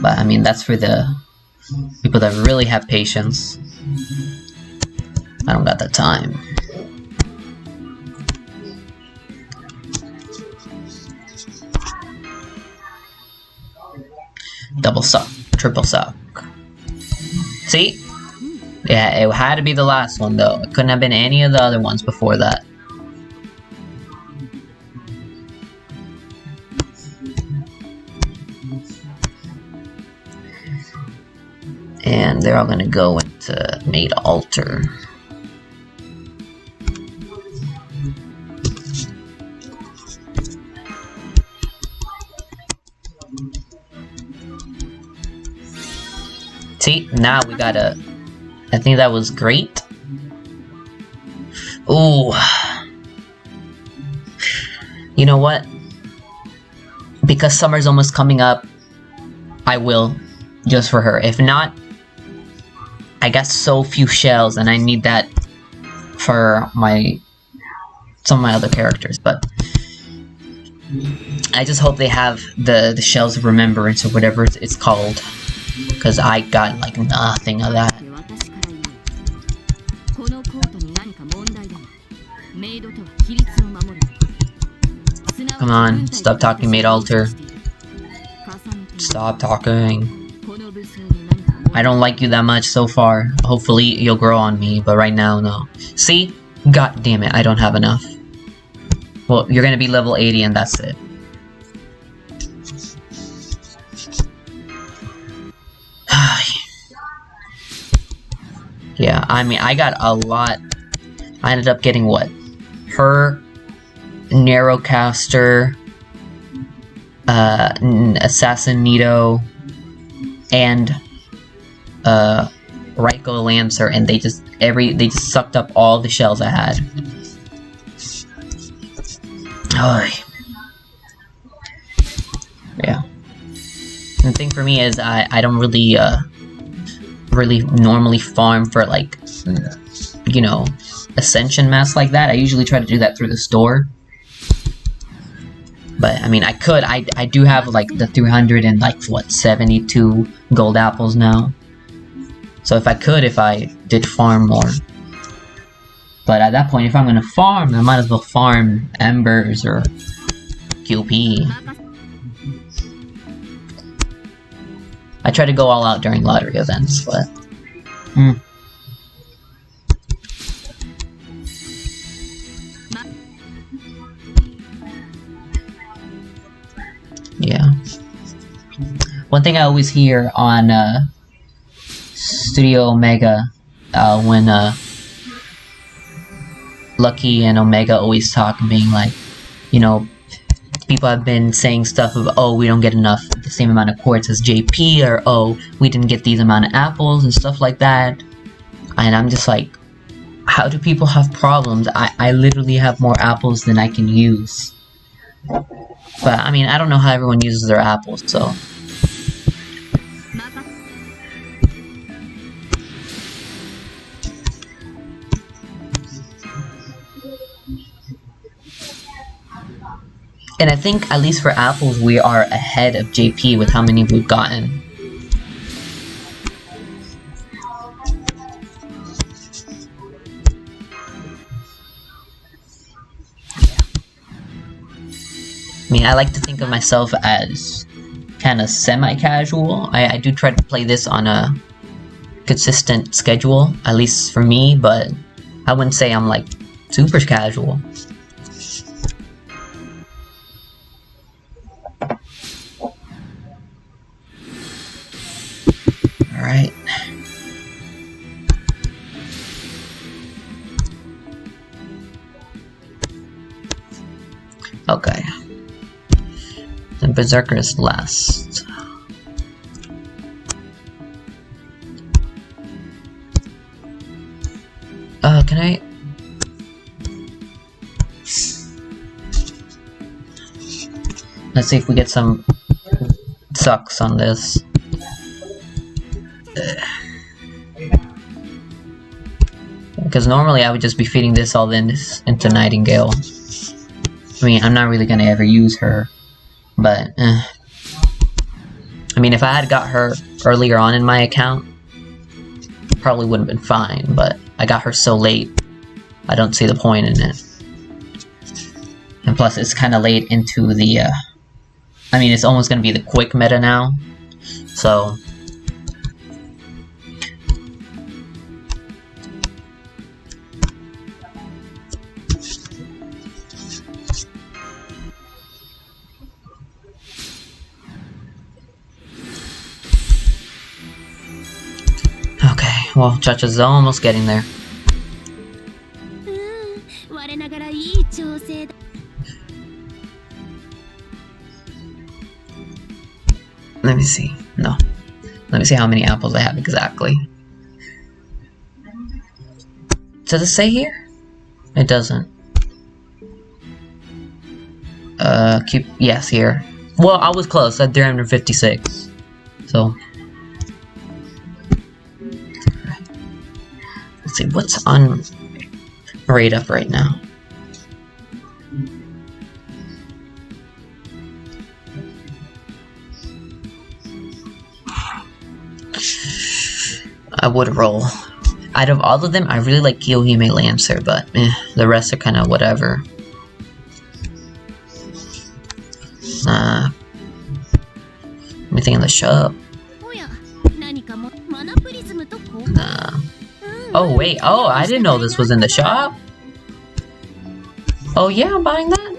But I mean, that's for the people that really have patience. I don't got that time. Double suck, triple suck. See? Yeah, it had to be the last one though. It couldn't have been any of the other ones before that. And they're all gonna go into Made Altar. See, now we got a... I think that was great. Ooh. You know what? Because summer's almost coming up, I will, just for her. If not, I got so few shells and I need that for some of my other characters, but I just hope they have the shells of remembrance or whatever it's called. Because I got like nothing of that. Come on, stop talking, Made Altar. Stop talking. I don't like you that much so far. Hopefully you'll grow on me, but right now, no. See? God damn it, I don't have enough. Well, you're gonna be level 80 and that's it. Yeah, I mean, I got a lot. I ended up getting what? Her, Narrowcaster, Assassin Nito, and Raiko Lancer, and they just sucked up all the shells I had. Oh. Yeah. And the thing for me is I don't really normally farm for like, you know, ascension masks like that. I usually try to do that through the store. But I mean, I do have like the 300 and like what 72 gold apples now. So if I did farm more. But at that point, if I'm gonna farm, I might as well farm embers or QP. I try to go all out during lottery events, but yeah. One thing I always hear on Studio Omega when Lucky and Omega always talk, being like, you know, people have been saying stuff of, oh, we don't get the same amount of quartz as JP, or oh, we didn't get these amount of apples and stuff like that. And I'm just like, how do people have problems? I literally have more apples than I can use. But I mean, I don't know how everyone uses their apples, so. And I think, at least for apples, we are ahead of JP with how many we've gotten. I mean, I like to think of myself as kind of semi-casual. I do try to play this on a consistent schedule, at least for me, but I wouldn't say I'm like super casual. Alright. Okay. Then Berserker is last. Can I... Let's see if we get some sucks on this. Because normally I would just be feeding this all into Nightingale. I mean, I'm not really gonna ever use her, but I mean, if I had got her earlier on in my account, probably would have been fine, but I got her so late, I don't see the point in it. And plus, it's kind of late into the, I mean, it's almost gonna be the quick meta now, so... Well, Chacha's almost getting there. Let me see. No. Let me see how many apples I have exactly. Does it say here? It doesn't. Yes, here. Well, I was close. At 356. So... Let's see, what's on rate up right now? I would roll. Out of all of them, I really like Kiyohime Lancer, but the rest are kind of whatever. Anything in the shop? Nah. Oh wait, oh, I didn't know this was in the shop. Oh yeah, I'm buying that.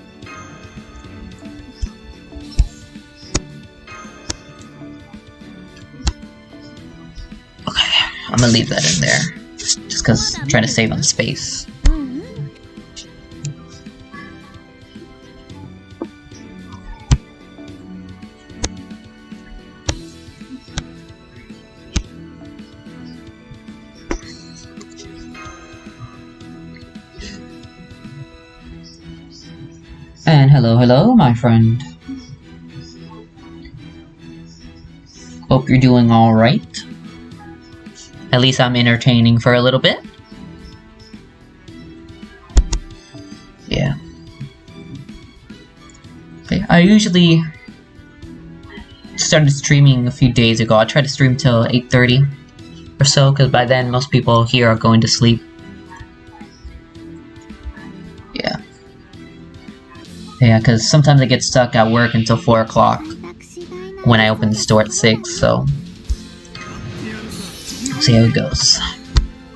Okay, I'm gonna leave that in there. Just cause I'm trying to save on space. And hello, my friend. Hope you're doing alright. At least I'm entertaining for a little bit. Yeah. Okay, I usually started streaming a few days ago. I try to stream till 8:30 or so, because by then most people here are going to sleep. Yeah, because sometimes I get stuck at work until 4 o'clock when I open the store at 6, so see how it goes.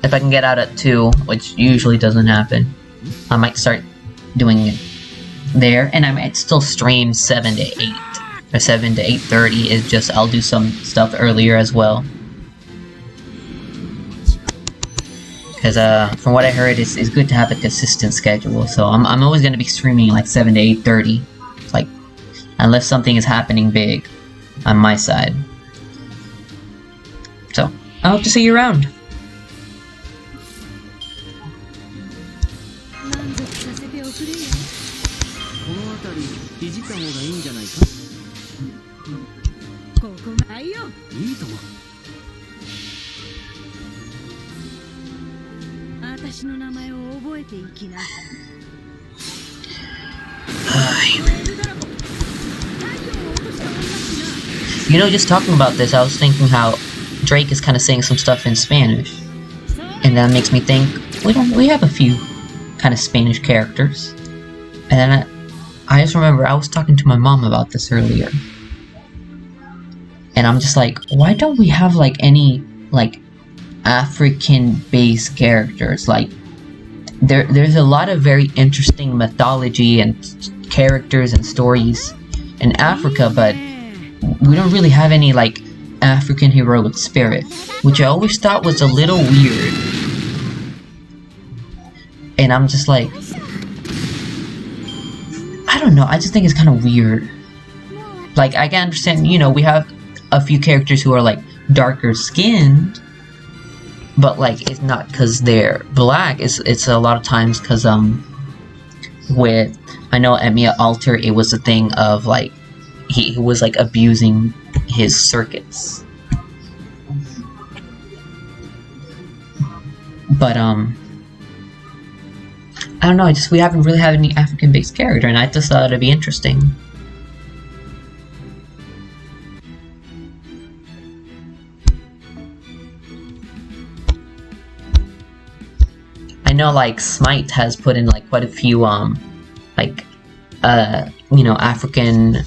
If I can get out at 2, which usually doesn't happen, I might start doing it there, and I might still stream 7 to 8, or 7 to 8:30, it's just I'll do some stuff earlier as well. Because from what I heard, it's good to have a consistent schedule, so I'm always going to be streaming like 7 to 8:30, like, unless something is happening big on my side. So, I hope to see you around. You know, just talking about this, I was thinking how Drake is kind of saying some stuff in Spanish, and that makes me think we have a few kind of Spanish characters. And then I just remember I was talking to my mom about this earlier, and I'm just like, why don't we have like any like African-based characters? Like, there's a lot of very interesting mythology and characters and stories in Africa, but we don't really have any like African heroic spirit, which I always thought was a little weird. And I'm just like, I don't know, I just think it's kind of weird. Like, I can understand, you know, we have a few characters who are like darker skinned, but like it's not because they're black, it's a lot of times because with, I know at Mia Alter, it was a thing of like he was like abusing his circuits. But I don't know, we haven't really had any African based character, and I just thought it'd be interesting. I know like Smite has put in like quite a few like you know, African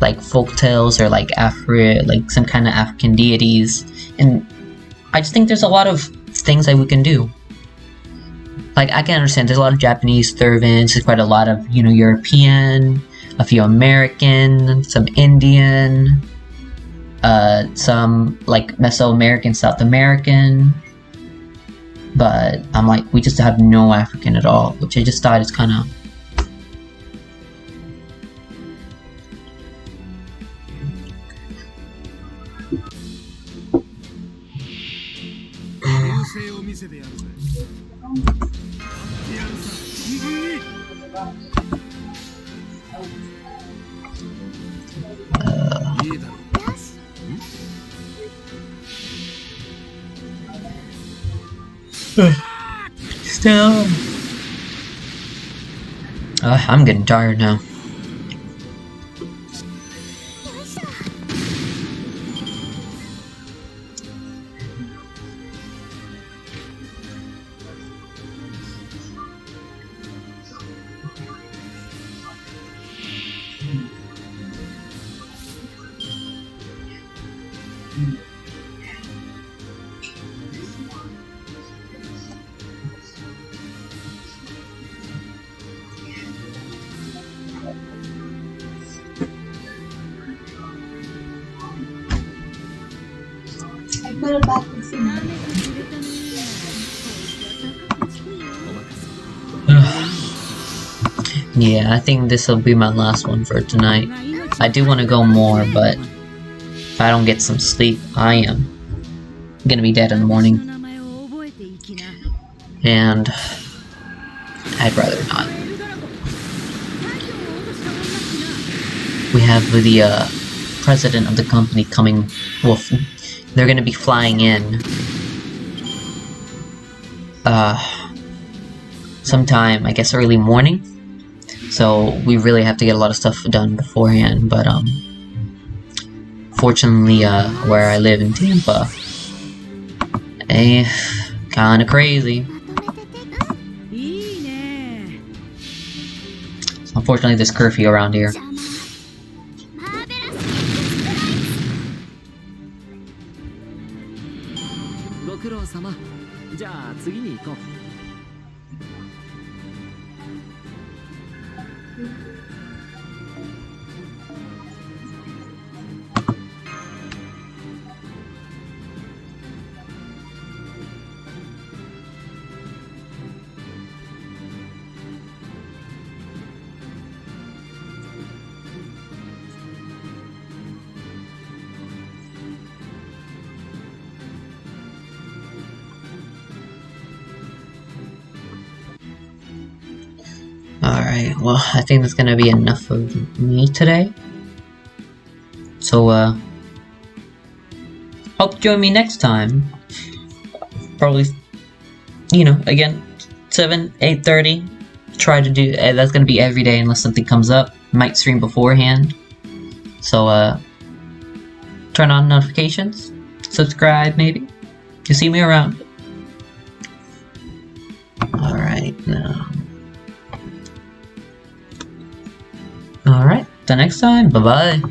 like folktales, or like like some kind of African deities, and I just think there's a lot of things that we can do. Like, I can understand there's a lot of Japanese servants, there's quite a lot of, you know, European, a few American, some Indian, some like Mesoamerican, South American. But I'm like, we just have no African at all, which I just thought is kind of... Still... I'm getting tired now. Yeah, I think this will be my last one for tonight. I do want to go more, but if I don't get some sleep, I am gonna be dead in the morning. And I'd rather not. We have the president of the company coming. Well, they're gonna be flying in sometime, I guess, early morning. So we really have to get a lot of stuff done beforehand, but fortunately where I live in Tampa, kinda crazy. So unfortunately there's curfew around here. ご苦労様。じゃあ次に行こう。Alright, well, I think that's gonna be enough of me today. So, hope you join me next time. Probably, you know, again, 7, 8:30. Try to do, that's gonna be every day unless something comes up. Might stream beforehand. So, turn on notifications. Subscribe, maybe. You'll see me around. Alright, now. Alright, till next time, bye bye.